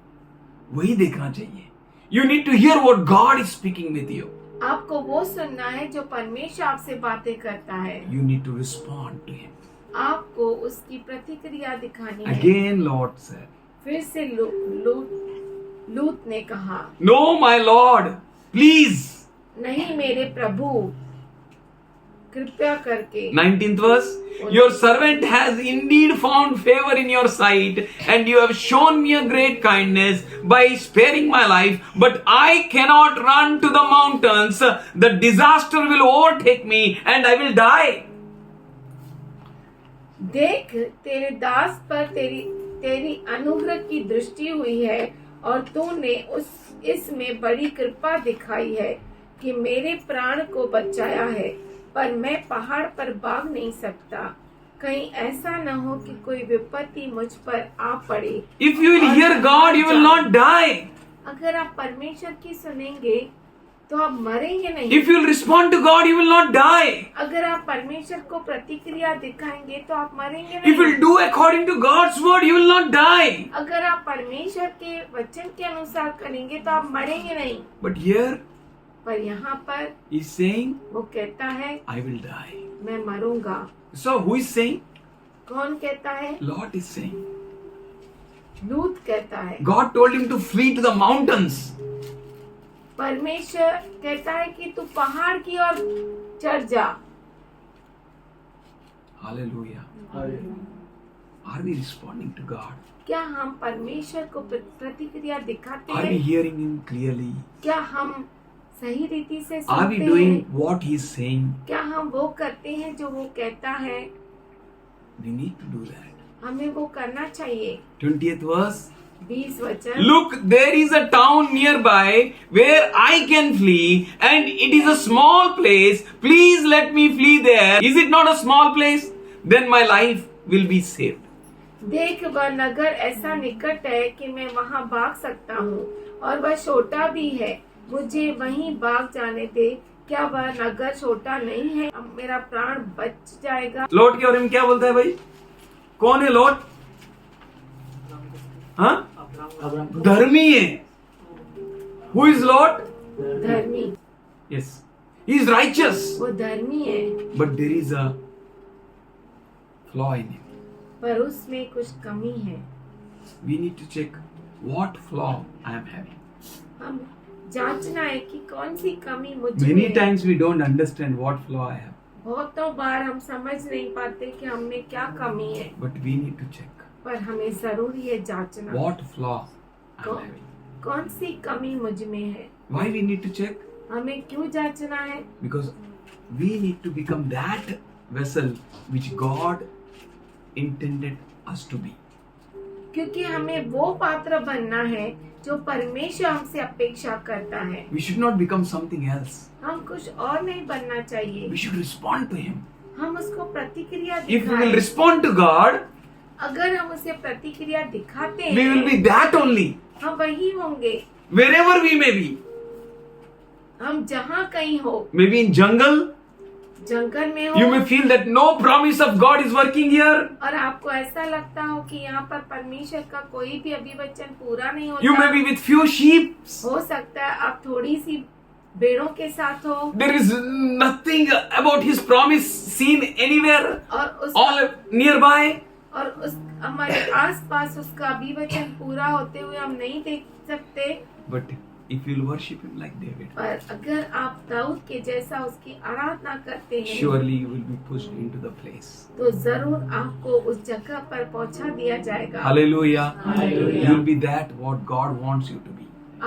वही देखना चाहिए. You need to hear what God is speaking with you. आपको वो सुनना है जो परमेश्वर आपसे बातें करता है। You need to respond to him. आपको उसकी प्रतिक्रिया दिखानी है। Again Lord said, फिर से लूत ने कहा, "No, my Lord, please." नहीं मेरे प्रभु, कृपया करके 19th verse. Your servant has indeed found favor in your sight, and you have shown me a great kindness by sparing my life. But I cannot run to the mountains. The disaster will overtake me, and I will die. देख, तेरे दास पर तेरी अनुग्रह की दृष्टि हुई है, और तूने इसमें बड़ी कृपा दिखाई है कि मेरे प्राण को बचाया है। पर मैं पहाड़ पर भाग नहीं सकता, कहीं ऐसा न हो कि कोई विपत्ति मुझ पर आ पड़े। If you will hear God, you will not die. अगर आप परमेश्वर की सुनेंगे तो आप मरेंगे नहीं। If you will respond to God, you will not die. अगर आप परमेश्वर को प्रतिक्रिया दिखाएंगे तो आप मरेंगे If you नहीं। will do according to God's word, you will not die. अगर आप परमेश्वर के वचन के अनुसार करेंगे तो आप मरेंगे नहीं। But here, पर यहाँ पर He's saying, वो कहता है I will die. मैं मरूंगा। So who is saying? कौन कहता है? Lord is saying. लूत कहता है। God told him to flee to the mountains. परमेश्वर कहता है कि तू पहाड़ की ओर चढ़ जा। Hallelujah. Are we responding to God? क्या हम परमेश्वर को प्रतिक्रिया दिखाते Are we हैं? hearing Him clearly? क्या हम सही रीति से Are we सुनते doing हैं? what He is saying? क्या हम वो करते हैं जो वो कहता है? We need to do that. हमें वो करना चाहिए। 20th verse. 20 वचन। Look, there is a town nearby where I can flee, and it is a small place. Please let me flee there. Is it not a small place? Then my life will be saved. देख, वह नगर ऐसा निकट है कि मैं वहां भाग सकता हूँ, और वह छोटा भी है। मुझे वहीं भाग जाने दे। क्या वह नगर छोटा नहीं है? अब मेरा प्राण बच जाएगा। लॉट के बारे में क्या बोलता है भाई? कौन है लॉट? हाँ? धर्मी है। Who is Lot? धर्मी। Yes. He is righteous. वो धर्मी है, But there is a flaw in him. पर उसमें कुछ कमी है। We need to check what flaw I am having. हम जांचना है कि कौन सी कमी मुझ में Many है। times we don't understand what flaw I have. बहुतों बार हम समझ नहीं पाते कि हमें क्या कमी है, But we need to check पर हमें जरूरी है जांचना। what flaw I am कौन having. कौन सी कमी मुझ में है? Why we need to check? हमें क्यों जांचना है? Because we need to become that vessel which God intended us to be. क्योंकि हमें वो पात्र बनना है जो परमेश्वर हमसे अपेक्षा करता है। We should not become something else. हम कुछ और नहीं बनना चाहिए। We should respond to Him. हम उसको प्रतिक्रिया If we will दिखाएं। respond to God, अगर हम उसे प्रतिक्रिया दिखाते we will हैं, be that only. हम वही होंगे। Wherever we may be. हम जहाँ कहीं हो, Maybe in jungle, जंगल में you हो, may feel that no promise of God is working here. और आपको ऐसा लगता हो कि यहाँ पर परमेश्वर का कोई भी अभिवचन पूरा नहीं You may होता। be with few sheep. हो सकता है आप थोड़ी सी भेड़ों के साथ हो, There is nothing about His promise seen anywhere, और उस all nearby. और उस हमारे आसपास उसका अभिवचन पूरा होते हुए हम नहीं देख सकते। But if you will worship Him like David, पर अगर आप दाऊद के जैसा उसकी आराधना करते हैं, surely you will be pushed into the place. तो जरूर आपको उस जगह पर पहुंचा दिया जाएगा। Hallelujah. Hallelujah. You will be that what God wants you to be.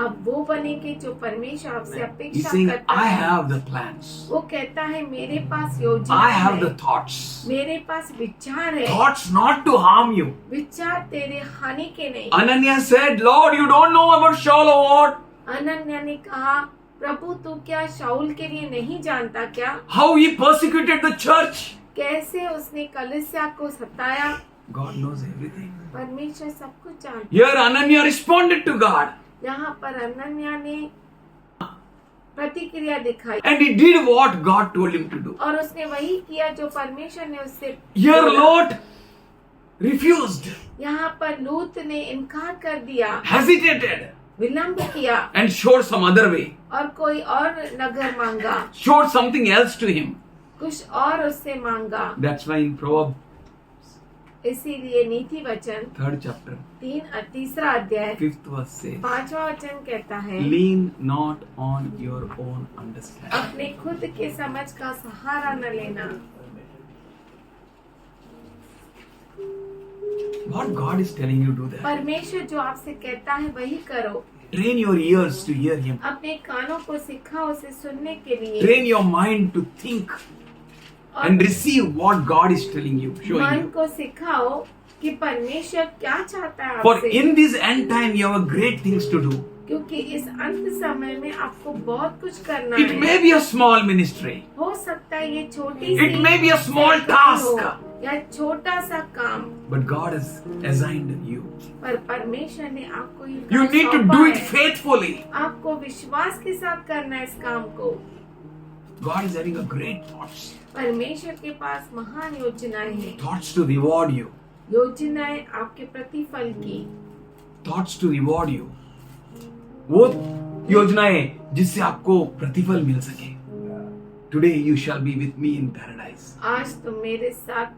आप वो बनेंगे जो परमेश्वर आपसे He's अपेक्षा saying, करता I है। have the plans. वो कहता है मेरे पास योजना I have है, the thoughts. मेरे पास विचार है, Thoughts not to harm you. विचार तेरे हानि के नहीं। Ananya said, Lord, you don't know about Shaul or what? Ananya ने कहा, प्रभु तू क्या शाऊल के लिए नहीं जानता क्या? How he persecuted the church. कैसे उसने कलीसिया को सताया? God knows everything. परमेश्वर सब कुछ जानता। Here Ananya responded to God. यहाँ पर अनन्या ने प्रतिक्रिया दिखाई, And he did what God told him to do. और उसने वही किया जो परमेश्वर ने उससे Here बोला। Lot refused, यहाँ पर लूत ने इनकार कर दिया, hesitated, विलंब किया, and showed some other way. और कोई और नगर मांगा, Showed something else to him. कुछ और उससे मांगा। That's why in Proverbs इसीलिए नीति वचन 3rd chapter, 3 अध्याय 5th verse says, 5वां वचन कहता है, lean not on your own understanding. अपने खुद के समझ का सहारा न लेना। What God is telling you, do that. परमेश्वर जो आपसे कहता है वही करो। Train your ears to hear Him. अपने कानों को सिखाओ उसे सुनने के लिए, Train your mind to think and receive what God is telling you, showing मन you. को सिखाओ कि परमेश्वर क्या चाहता है For आपसे, in this end time, you have great things to do. क्योंकि इस अंत समय में आपको बहुत कुछ करना It है। may be a small ministry. हो सकता है ये छोटी It may be a small task. या छोटा सा काम, But God has assigned you. पर परमेश्वर ने आपको ये You काम need to सौंपा do it है। faithfully. आपको विश्वास के साथ करना है इस काम को। God is having a great thoughts. परमेश्वर के पास महान योजनाएं हैं, Thoughts to reward you. योजनाएं आपके प्रतिफल की। Thoughts to reward you. वो योजनाएं जिससे आपको प्रतिफल मिल सके. Today you shall be with me in paradise. आज तुम मेरे साथ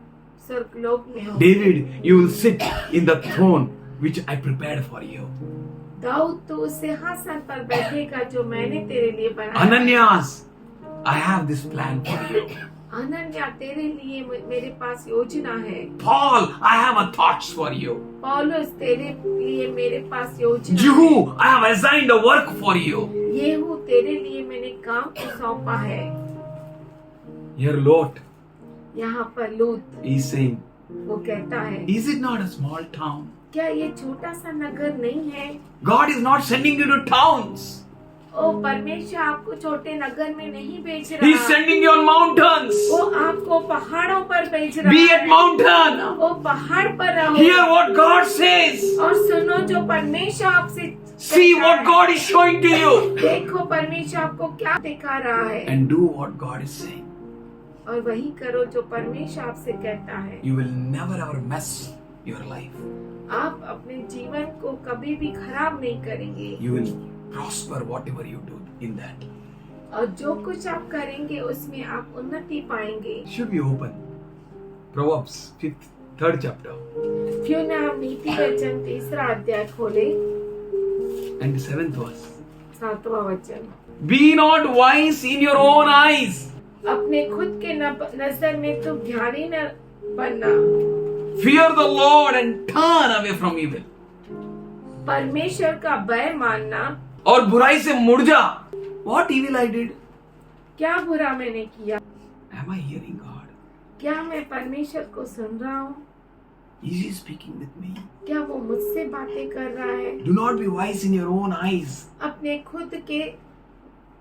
स्वर्गलोक में हो। David, you will sit in the throne which I prepared for you. Dawood तू उस सिंहासन पर बैठेगा जो मैंने तेरे लिए बनाया है। Ananias, I have this plan for you. Ananya तेरे लिए मेरे पास योजना है। Paul, I have a thoughts for you. पौलुस तेरे लिए मेरे पास योजना है। Jehu, I have assigned a work for you. येहू तेरे लिए मैंने काम को सौंपा है। Here Lot यहाँ पर लूत is saying, वो कहता है, is it not a small town? क्या ये छोटा सा नगर नहीं है? God is not sending you to towns. ओ परमेश्वर आपको छोटे नगर में नहीं भेज He is रहा, sending you on mountains. वो आपको पहाड़ों पर भेज रहा Be है। at mountain. वो पहाड़ पर रहो। Hear what God says. और सुनो जो परमेश्वर आपसे See कहता what है। God is showing to you. देखो परमेश्वर आपको क्या दिखा रहा है, And do what God is saying. और वही करो जो परमेश्वर आपसे कहता है। You will never ever mess your life. आप अपने जीवन को कभी भी खराब नहीं करेंगे, You will prosper whatever you do in that. और जो कुछ आप करेंगे उसमें आप उन्नति पाएंगे। Should we open Proverbs 3rd chapter क्यों ना हम नीति वचन 3 अध्याय खोले, and 7th verse. 7वां वचन। Be not wise in your own eyes. अपने खुद के नजर में तो ज्ञानी न बनना, Fear the Lord and turn away from evil. परमेश्वर का भय मानना। और बुराई से मुड़ जा. What evil I did? क्या बुरा मैंने किया? Am I hearing God? क्या मैं परमेश्वर को सुन रहा हूँ? Is He speaking with me? क्या वो मुझसे बातें कर रहा है? Do not be wise in your own eyes, अपने खुद के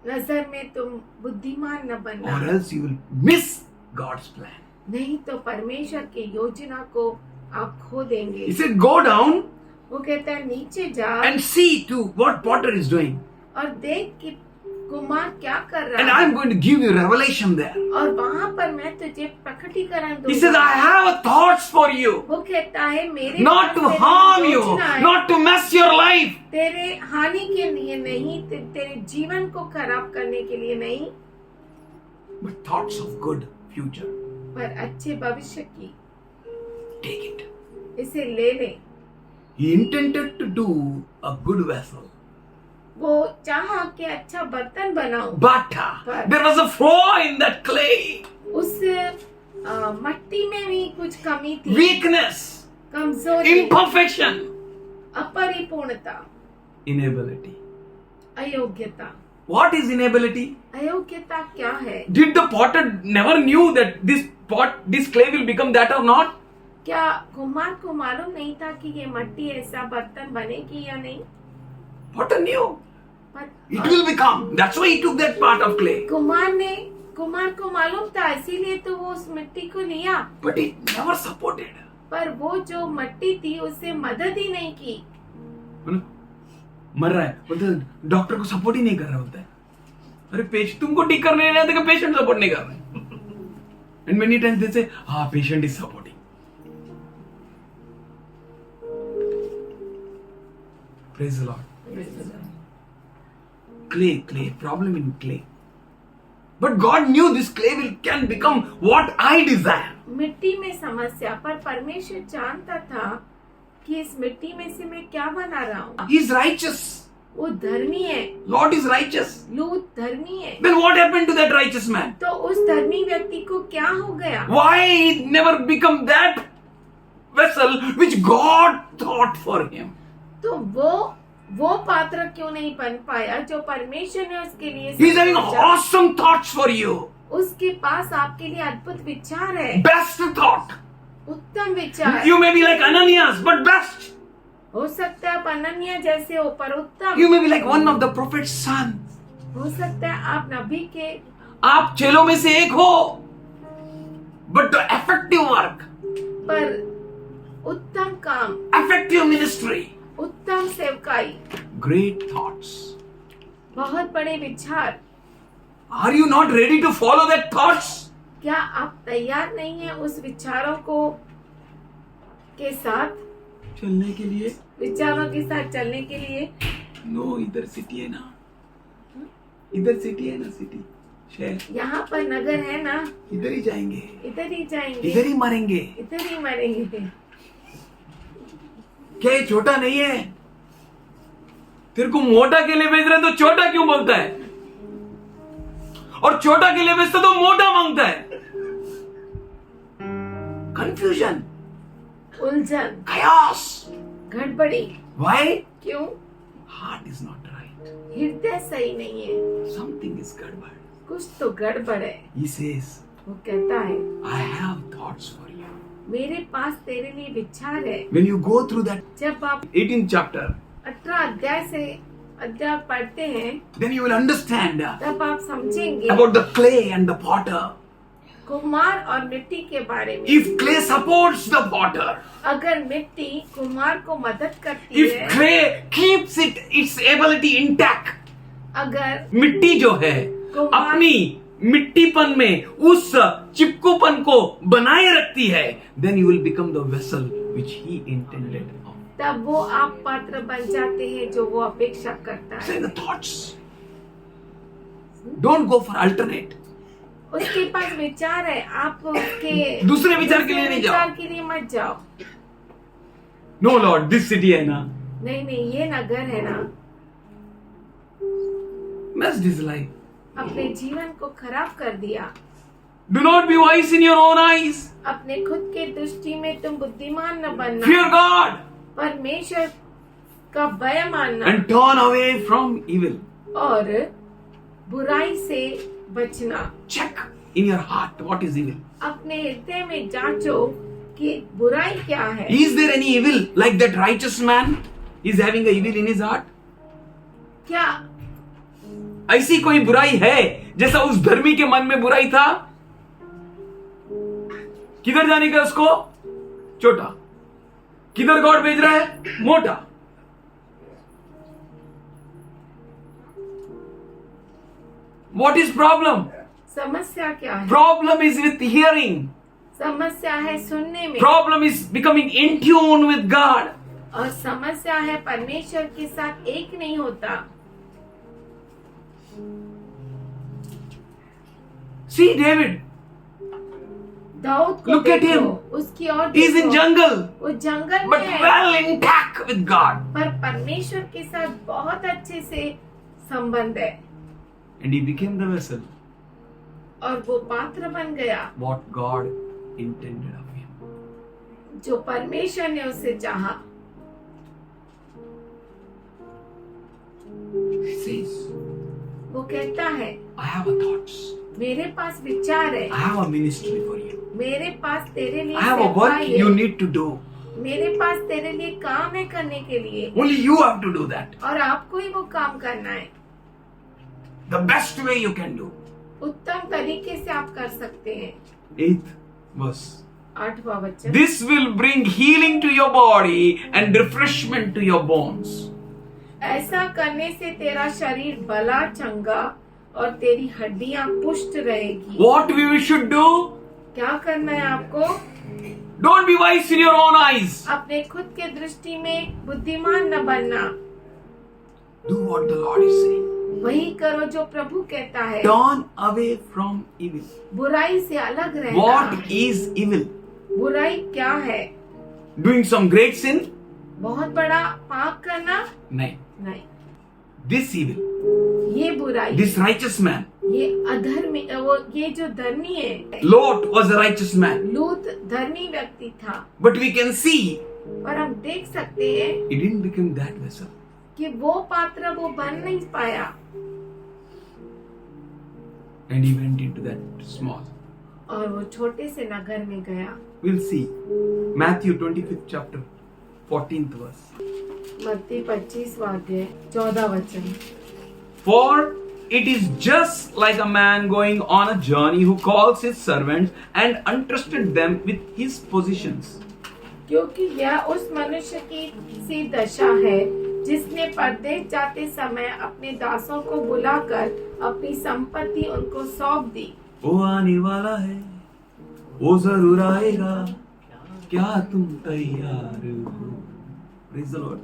नजर में तुम बुद्धिमान न or बनना, else you will miss God's plan. नहीं तो परमेश्वर की योजना को आप खो देंगे। He said, go down वो कहता है नीचे जा and see to what potter is doing. और देख कि कुमार क्या कर And रहा I'm है, going to give you revelation there. और वहाँ पर मैं तुझे प्रकटीकरण He says, दूंगा। I have a thoughts for you. वो कहता है मेरे Not पास to तेरी harm you, योजना है, not to mess your life, तेरे हानि के लिए नहीं, तेरे जीवन को खराब करने के लिए नहीं, but thoughts of good future. पर अच्छे भविष्य की। Take it. इसे ले ले। He intended to do a good vessel. वो चाहा कि अच्छा बर्तन बनाओ, But there was a flaw in that clay. उस मट्टी में भी कुछ कमी थी, Weakness, कमजोरी, imperfection, अपरिपूर्णता, inability. अयोग्यता। What is inability? अयोग्यता क्या है? Did the potter never knew that this clay will become that or not? क्या कुम्हार को मालूम नहीं था कि ये मट्टी ऐसा बर्तन बनेगी या नहीं? Potter knew. पर It will become. That's why he took that part of clay. कुम्हार को मालूम था, इसीलिए तो वो उस मिट्टी को लिया, But he never supported. पर वो जो मट्टी थी उससे मदद ही नहीं की। मर रहा है बोलते डॉक्टर को सपोर्ट ही नहीं कर रहा होता है. अरे पेशेंट तुमको ठीक करने नहीं आता, पेशेंट सपोर्ट नहीं कर रहा है. एंड मेनी टाइम्स दे से हाँ patient is supporting. Praise the Lord. Clay, problem in clay. But God knew this clay can become what I desire. मिट्टी में समस्या, पर परमेश्वर जानता था कि इस मिट्टी में से मैं क्या बना रहा हूँ। He is righteous. वो धर्मी है, Lord is righteous. लूत धर्मी है। Then what happened to that righteous man? तो उस धर्मी व्यक्ति को क्या हो गया? Why he never become that vessel which God thought for him? तो वो पात्र क्यों नहीं बन पाया जो परमेश्वर ने उसके लिए He is having सोचा? awesome thoughts for you. उसके पास आपके लिए अद्भुत विचार है, Best thought. उत्तम विचार। You may be like Ananias, but best. हो सकता है आप अनन्या जैसे हो, पर उत्तम। You may be like one of the prophet's son. हो सकता है आप नबी के, आप चेलों में से एक हो, but the effective work, पर उत्तम काम, effective ministry, उत्तम सेवकाई, great thoughts. बहुत बड़े विचार। Are you not ready to follow that thoughts? क्या आप तैयार नहीं हैं उस विचारों को के साथ, चलने के लिए? विचारों के साथ चलने के लिए? No, इधर सिटी है ना, इधर सिटी है ना, सिटी शहर, यहाँ पर नगर है ना, इधर ही जाएंगे, इधर ही जाएंगे, इधर ही मरेंगे। इधर ही मरेंगे। क्या ये छोटा नहीं है? तेरे को मोटा के लिए बेच रहे हैं तो छोटा क्यों बोलता है, और छोटा के लिए बेचता तो मोटा मांगता है? कंफ्यूजन, उलझन, chaos. गड़बड़ी। Why? क्यों? Heart is not right. हृदय सही नहीं है, Something is गड़बड़. कुछ तो गड़बड़ है। He says, वो कहता है, I have thoughts for you. मेरे पास तेरे लिए विचार है। When you go through that जब आप 18th chapter, 18 अध्याय से अध्याय पढ़ते हैं, then you will understand तब आप समझेंगे about the clay and the potter. कुम्हार और मिट्टी के बारे में। If clay supports the potter, अगर मिट्टी कुम्हार को मदद करती if है, clay keeps its ability intact, अगर मिट्टी जो है कुम्हार- अपनी मिट्टीपन में उस चिपकूपन को बनाए रखती है, then you will become the vessel which he intended. तब वो आप पात्र बन जाते हैं जो वो अपेक्षा करता Say है। the thoughts. Don't go for alternate. उसके पास विचार है, आप उसके दूसरे विचार के लिए नहीं जाओ। विचार के लिए मत जाओ। No Lord, this city है ना, नहीं नहीं, ये नगर है ना, messed his life. अपने जीवन को खराब कर दिया। Do not be wise in your own eyes. अपने खुद के दृष्टि में तुम बुद्धिमान न बनना, Fear God परमेश्वर का भय मानना and turn away from evil. और बुराई से बचना। Check in your heart what is evil. अपने हृदय में जांचो कि बुराई क्या है। Is there any evil like that righteous man is having a evil in his heart? क्या ऐसी कोई बुराई है जैसा उस धर्मी के मन में बुराई था? किधर जाने का उसको? छोटा। किधर गॉड भेज रहा है? मोटा। What is problem? समस्या क्या है? Problem is with hearing. समस्या है सुनने में, Problem is becoming in tune with God. और समस्या है परमेश्वर के साथ एक नहीं होता। See David. दाऊद को Look at देखो, him. उसकी ओर He is in देखो, jungle, वो जंगल but में है, well intact with God. पर परमेश्वर के साथ बहुत अच्छे से संबंध है, And he became the vessel और वो पात्र बन गया what God intended of him. जो परमेश्वर ने उससे चाहा। He says, वो कहता है, I have a thoughts. मेरे पास विचार है, I have a ministry for you. मेरे पास तेरे लिए I have a work सेवकाई you है, need to do. मेरे पास तेरे लिए काम है करने के लिए, Only you have to do that. और आपको ही वो काम करना है। The best way you can do. उत्तम तरीके से आप कर सकते हैं। 8th verse. 8वां वचन, This will bring healing to your body and refreshment to your bones. ऐसा करने से तेरा शरीर भला चंगा और तेरी हड्डियां पुष्ट रहेगी। What we should do? क्या करना है आपको? Don't be wise in your own eyes. अपने खुद के दृष्टि में बुद्धिमान न बनना, Do what the Lord is saying. वही करो जो प्रभु कहता है। Turn away from evil. बुराई से अलग रहना। What is evil? बुराई क्या है? Doing some great sin? बहुत बड़ा पाप करना? नहीं. नहीं। This evil, ये बुराई, this righteous man. ये अधर्मी, वो ये जो धर्मी है। Lot was a righteous man. लूत धर्मी व्यक्ति था, But we can see और हम देख सकते हैं he didn't become that vessel. कि वो पात्र वो बन नहीं पाया, And he went into that small. और वो छोटे से नगर में गया। We'll see. Matthew 25th chapter, 14th verse. मत्ती 25वां अध्याय 14 वचन। For it is just like a man going on a journey who calls his servants and entrusted them with his possessions. क्योंकि यह उस मनुष्य की सी दशा है जिसने परदेश जाते समय अपने दासों को बुलाकर अपनी संपत्ति उनको सौंप दी। वो आने वाला है, वो जरूर आएगा, क्या तुम तैयार हो? Praise the Lord.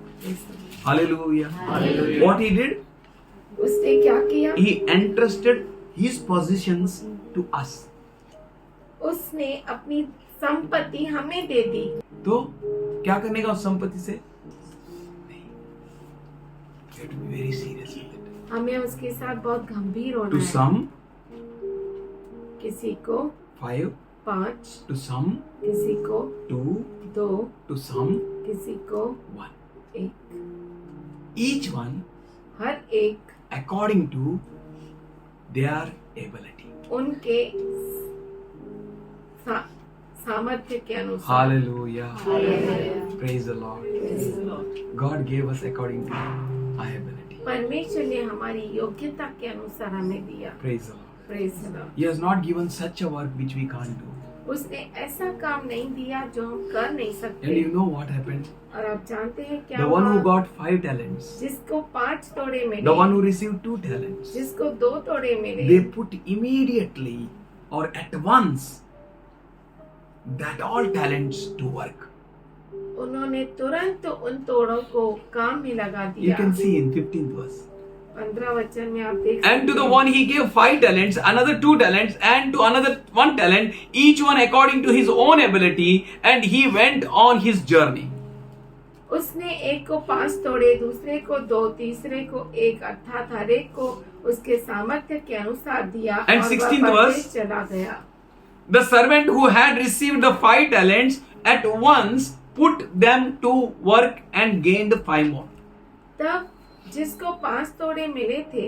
Hallelujah. Hallelujah. What he did? उसने क्या किया? He entrusted his possessions to us. उसने अपनी संपत्ति हमें दे दी। तो क्या करने का उस संपत्ति से? नहीं. You have to be very serious with it. हमें उसके साथ बहुत गंभीर होना To है। some, किसी को 5. 5, To some, किसी को 2. 2, To some, किसी को 1. 1। Each one हर एक according to their ability. उनके सामर्थ्य के अनुसार। Hallelujah. Praise the Lord. God gave us according to our ability. परमेश्वर ने हमारी योग्यता के अनुसार हमें दिया। Praise the Lord. Praise the Lord। He has not given such a work which we can't do. उसने ऐसा काम नहीं दिया जो हम कर नहीं And सकते। you know what happened? और आप जानते हैं क्या The one who हुआ? got 5 talents, जिसको 5 तोड़े मिले, the one who received 2 talents, जिसको 2 तोड़े मिले, they put immediately or at once that all talents to work. उन्होंने तुरंत उन तोड़ों को काम में लगा You दिया। can see in 15th verse. 15 वचन में आप देख And to सकते the हैं। one he gave 5 talents, another 2 talents, and to another 1 talent, each one according to his own ability, and he went on his journey. उसने एक को 5 तोड़े, दूसरे को 2, तीसरे को 1, अर्थात हर एक को उसके सामर्थ्य के अनुसार दिया। And और वह 16th परदेश verse. चला गया। The servant who had received the 5 talents at once put them to work and gained 5 more. तब जिसको 5 तोड़े मिले थे,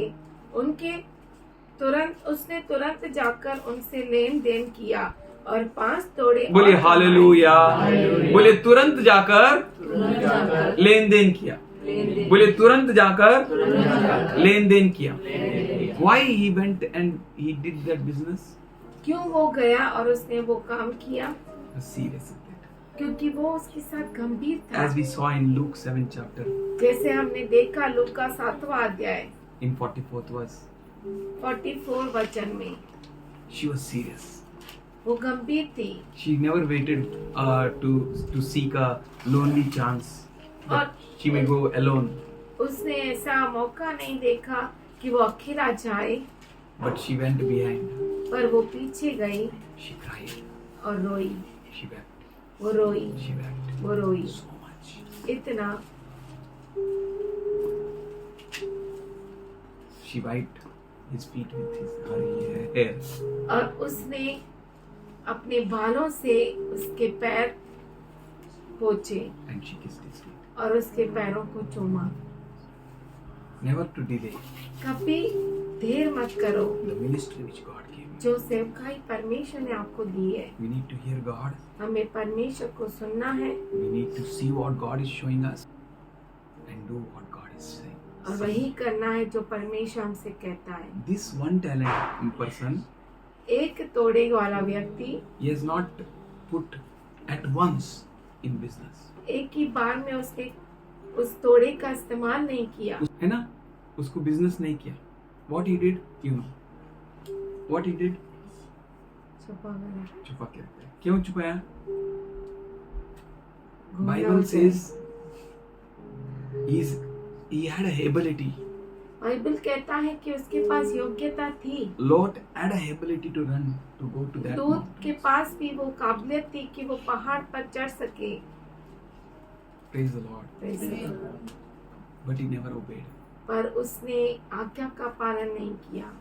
उसने तुरंत जाकर उनसे लेन देन किया और 5 तोड़े। बोलिए और हालेलुया। बोलिए तुरंत जाकर लेन देन किया। बोलिए तुरंत जाकर लेन देन किया। Why he went and he did that business? क्यों वो गया और उसने वो काम किया? Serious. क्योंकि वो उसके साथ गंभीर था। As we saw in Luke 7 chapter, जैसे हमने देखा लूका का 7वां अध्याय in 44th verse, 44 वचन में, she was serious. वो गंभीर थी। She never waited to seek a lonely chance that she may go alone, उसने ऐसा मौका नहीं देखा कि वो अकेला जाए, but she went behind. पर वो पीछे गई She cried. और रोई। She wept. वो रोई, She wept वो रोई so much. इतना। She wiped his feet with her hair. और उसने अपने बालों से उसके पैर पोंछे And she kissed his feet. और उसके पैरों को चूमा। Never to delay कभी देर मत करो। the ministry which God gave you. जो सेवकाई परमेश्वर ने आपको दी है, We need to hear God. हमें परमेश्वर को सुनना है We need to see what God is showing us and do what God is saying. और वही करना है जो परमेश्वर हमसे कहता है। This 1 talent person, एक तोड़े वाला व्यक्ति he has not put at once in business. एक ही बार में उसने उस तोड़े का इस्तेमाल नहीं किया। है ना, उसको बिजनेस नहीं किया. What he did, you know. What he did, छुपा गया। छुपा के रखा है. क्यों छुपाया? घूमना Bible उसे। says he had a ability Bible कहता है कि उसके पास योग्यता थी। Lot had a ability to run, to go to that लूत mountain. के पास भी वो काबिलियत थी कि वो पहाड़ पर चढ़ सके। Praise the Lord. Praise the Lord। But he never obeyed. पर उसने आज्ञा का पालन नहीं किया।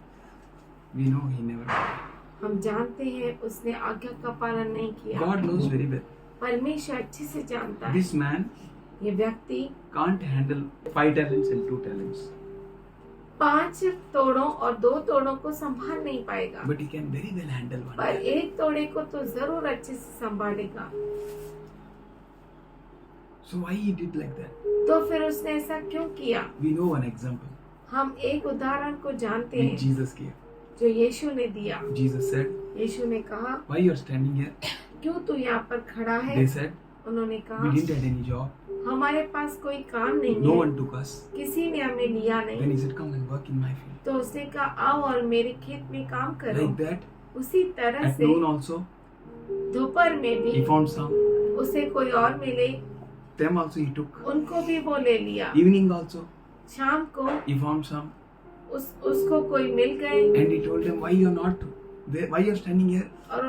We know he never obeyed. हम जानते हैं उसने आज्ञा का पालन नहीं किया। God knows very well. परमेश्वर अच्छे से जानता है। This man ये व्यक्ति can't handle 5 talents and 2 talents. 5 तोड़ों और 2 तोड़ों को संभाल नहीं पाएगा, But he can very well handle 1 पर talent. 1 तोड़े को तो जरूर अच्छे से संभालेगा। So why he did like that? तो फिर उसने ऐसा क्यों किया? We know one example हम एक उदाहरण को जानते which हैं Jesus gave. जो यीशु ने दिया। Jesus said, यीशु ने कहा, why you are standing here? क्यों तू यहाँ पर खड़ा है? They said, उन्होंने we कहा, didn't have any job. हमारे पास कोई काम नहीं No है, one took us. किसी ने हमें लिया Then नहीं। he said, come and work in my field. तो उसने कहा, आओ और मेरे खेत में काम करो। Like that, उसी तरह at से noon also, दोपहर में he भी found some. उसे कोई और मिले, Them also he took. उनको भी वो ले लिया। Evening also, शाम को he found some. उसको कोई मिल गए And he told them, why you are not there? Why you are standing here? और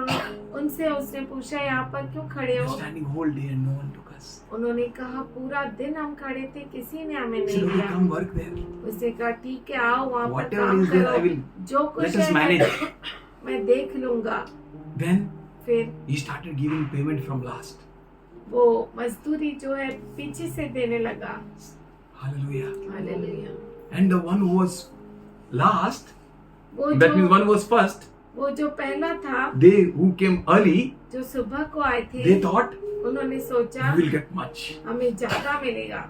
उनसे उसने पूछा, यहाँ पर क्यों खड़े You are हो? standing whole day and no one took us. उन्होंने कहा, पूरा दिन हम खड़े थे, किसी ने हमें He नहीं said, okay, लिया। come work there. उसने कहा, ठीक है, आओ वहाँ पर Whatever काम is there, I करो, will. जो कुछ Let us है manage. मैं देख लूंगा। Then फिर he started giving payment from last. वो मजदूरी जो है पीछे से देने लगा। Hallelujah. Hallelujah. And the one who was last, वो that means जो one who was first, वो जो पहला था, they who came early, जो सुबह को आए थे, they thought उन्होंने सोचा we will get much. हमें ज्यादा मिलेगा।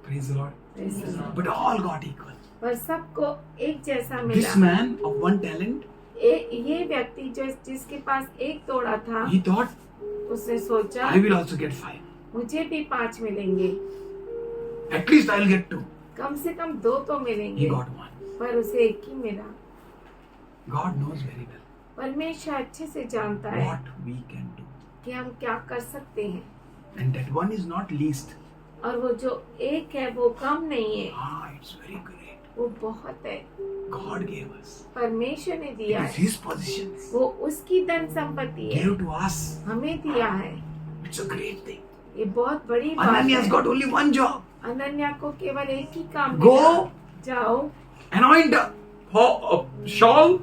Praise the Lord. Praise the Lord। But all got equal. पर सबको एक जैसा This मिला। man of 1 talent, ये व्यक्ति जो जिसके पास 1 तोड़ा था, he thought, उसने सोचा I will also get 5. मुझे भी 5 मिलेंगे, At least I will get 2. कम से कम 2 तो He मिलेंगे, got 1. पर उसे 1 ही मिला। God knows very well परमेश्वर अच्छे से जानता है what we can do. कि हम क्या कर सकते हैं, And that one is not least. और वो जो 1 है वो कम नहीं है, It's very great. वो बहुत है। God gave us. परमेश्वर ने दिया It is है, His position. वो उसकी धन संपत्ति है, Gave to us. हमें दिया है। It's a great thing. ये बहुत बड़ी बात Ananias है। got only 1 job. अनन्या को केवल 1 ही काम Go. मिला, जाओ Anoint Saul.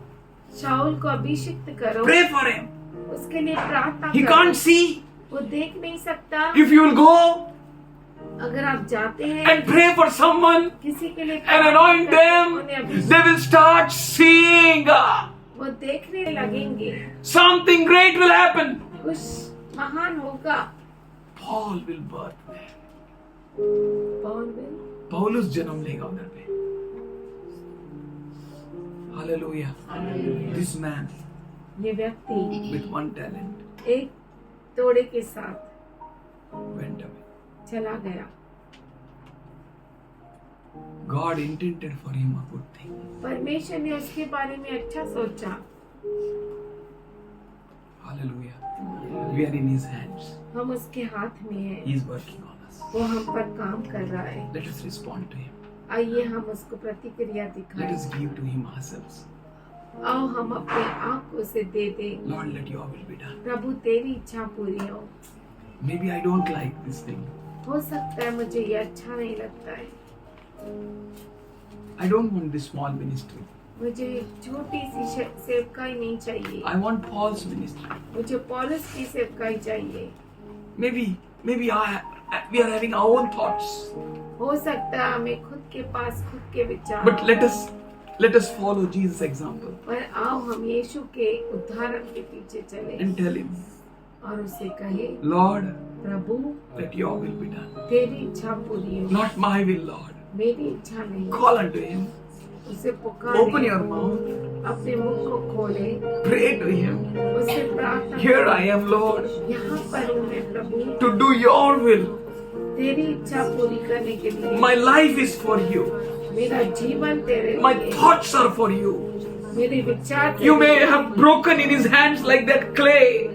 शाऊल को अभिषिक्त करो, Pray for him. उसके लिए प्रार्थना He करो। can't see. वो देख नहीं सकता। If you will go अगर आप जाते हैं and pray for someone किसी के लिए and anoint प्रार्थना करते हैं, them, उन्हें अभिषेक- they will start seeing. वो देखने लगेंगे, Something great will happen. कुछ महान होगा। Paul will birth there. Paul में पौलुस जन्म लेगा उधर पे. Hallelujah. This man ये व्यक्ति with 1 talent 1 तोड़े के साथ went away. चला गया। God intended for him a good thing. परमेश्वर ने उसके बारे में अच्छा सोचा। Hallelujah. We are in His hands. हम उसके हाथ में हैं, He is working on us. वो हम पर काम कर रहा है। Let us respond to Him. आइए हम उसको प्रतिक्रिया Let दिखाएं। us give to Him ourselves. आओ हम अपने आप को उसे दे दें। Lord, let Your will be done. प्रभु तेरी इच्छा पूरी हो। Maybe I don't like this thing. हो सकता है मुझे ये अच्छा नहीं लगता है, I don't want this small ministry. मुझे छोटी सी सेवकाई नहीं चाहिए, I want Paul's ministry. मुझे पौलुस की सेवकाई चाहिए। Maybe we are having our own thoughts. हो सकता है हमें खुद के पास खुद के विचार, But let us follow Jesus' example पर आओ हम यीशु के उदाहरण के पीछे चले and tell Him, और उसे कहे, Lord, Prabhu let Your will be done. तेरी इच्छा पूरी हो, Not my will, Lord. मेरी इच्छा नहीं। Call unto Him. उसे Open पुकारे, your mouth. अपने मुख को खोले, Pray to Him. उससे प्रार्थना Here करे, I am, Lord, यहाँ पर हूँ मैं प्रभु, to do Your will. तेरी इच्छा पूरी करने के लिए। My life is for You. मेरा जीवन तेरे My लिए, thoughts are for You. मेरे विचार You तेरे may लिए। have broken in His hands like that clay.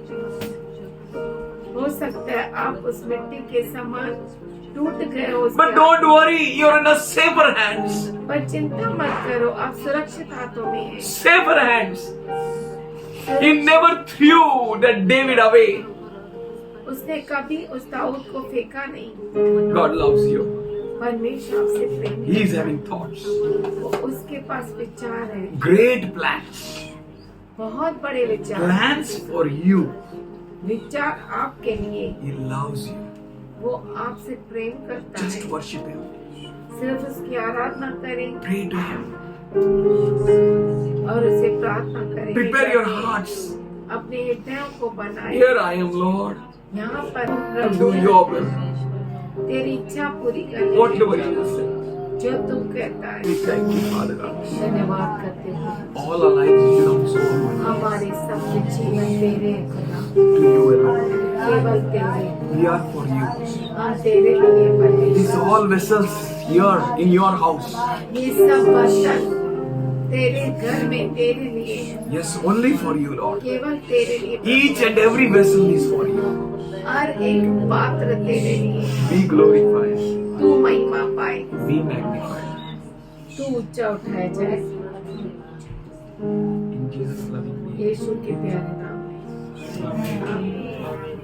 हो सकता है आप उस मिट्टी के समान टूट गए हो उसके But don't worry, you're in a safer hands. पर चिंता मत करो, आप सुरक्षित हाथों में हैं। Safer hands. He never threw that David away. उसने कभी उस दाऊद को फेंका नहीं। God loves you. परमेश्वर आपसे प्रेम He is having thoughts. उसके पास विचार है, Great plans. बहुत बड़े विचार, Plans for you. विचार आपके लिए। He loves you. वो आपसे प्रेम करता Just है, worship Him. सिर्फ उसकी आराधना करें Pray to Him. और उसे प्रार्थना करें। Prepare your hearts. अपने हृदयों को बनाए। Here I am, Lord. यहाँ पर Do प्रभु your will. तेरी इच्छा पूरी करने Whatever you say. जो तू कहता है। We thank you, Father God. धन्यवाद करते हैं, All our lives belongs to you. हमारे सब जीवन तेरे हैं खुदा, To you alone. केवल तेरे, We are for you. हम तेरे लिए बने। These all vessels here in your house. ये सब बर्तन तेरे घर में तेरे लिए हैं, Yes, only for you, Lord. केवल तेरे लिए। Each and every vessel is for you. हर एक पात्र तेरे लिए। Be glorified. तू महिमा पाए, Be magnified. तू ऊंचा उठाया जाए। In Jesus' loving name. यीशु के प्यारे नाम में आमीन।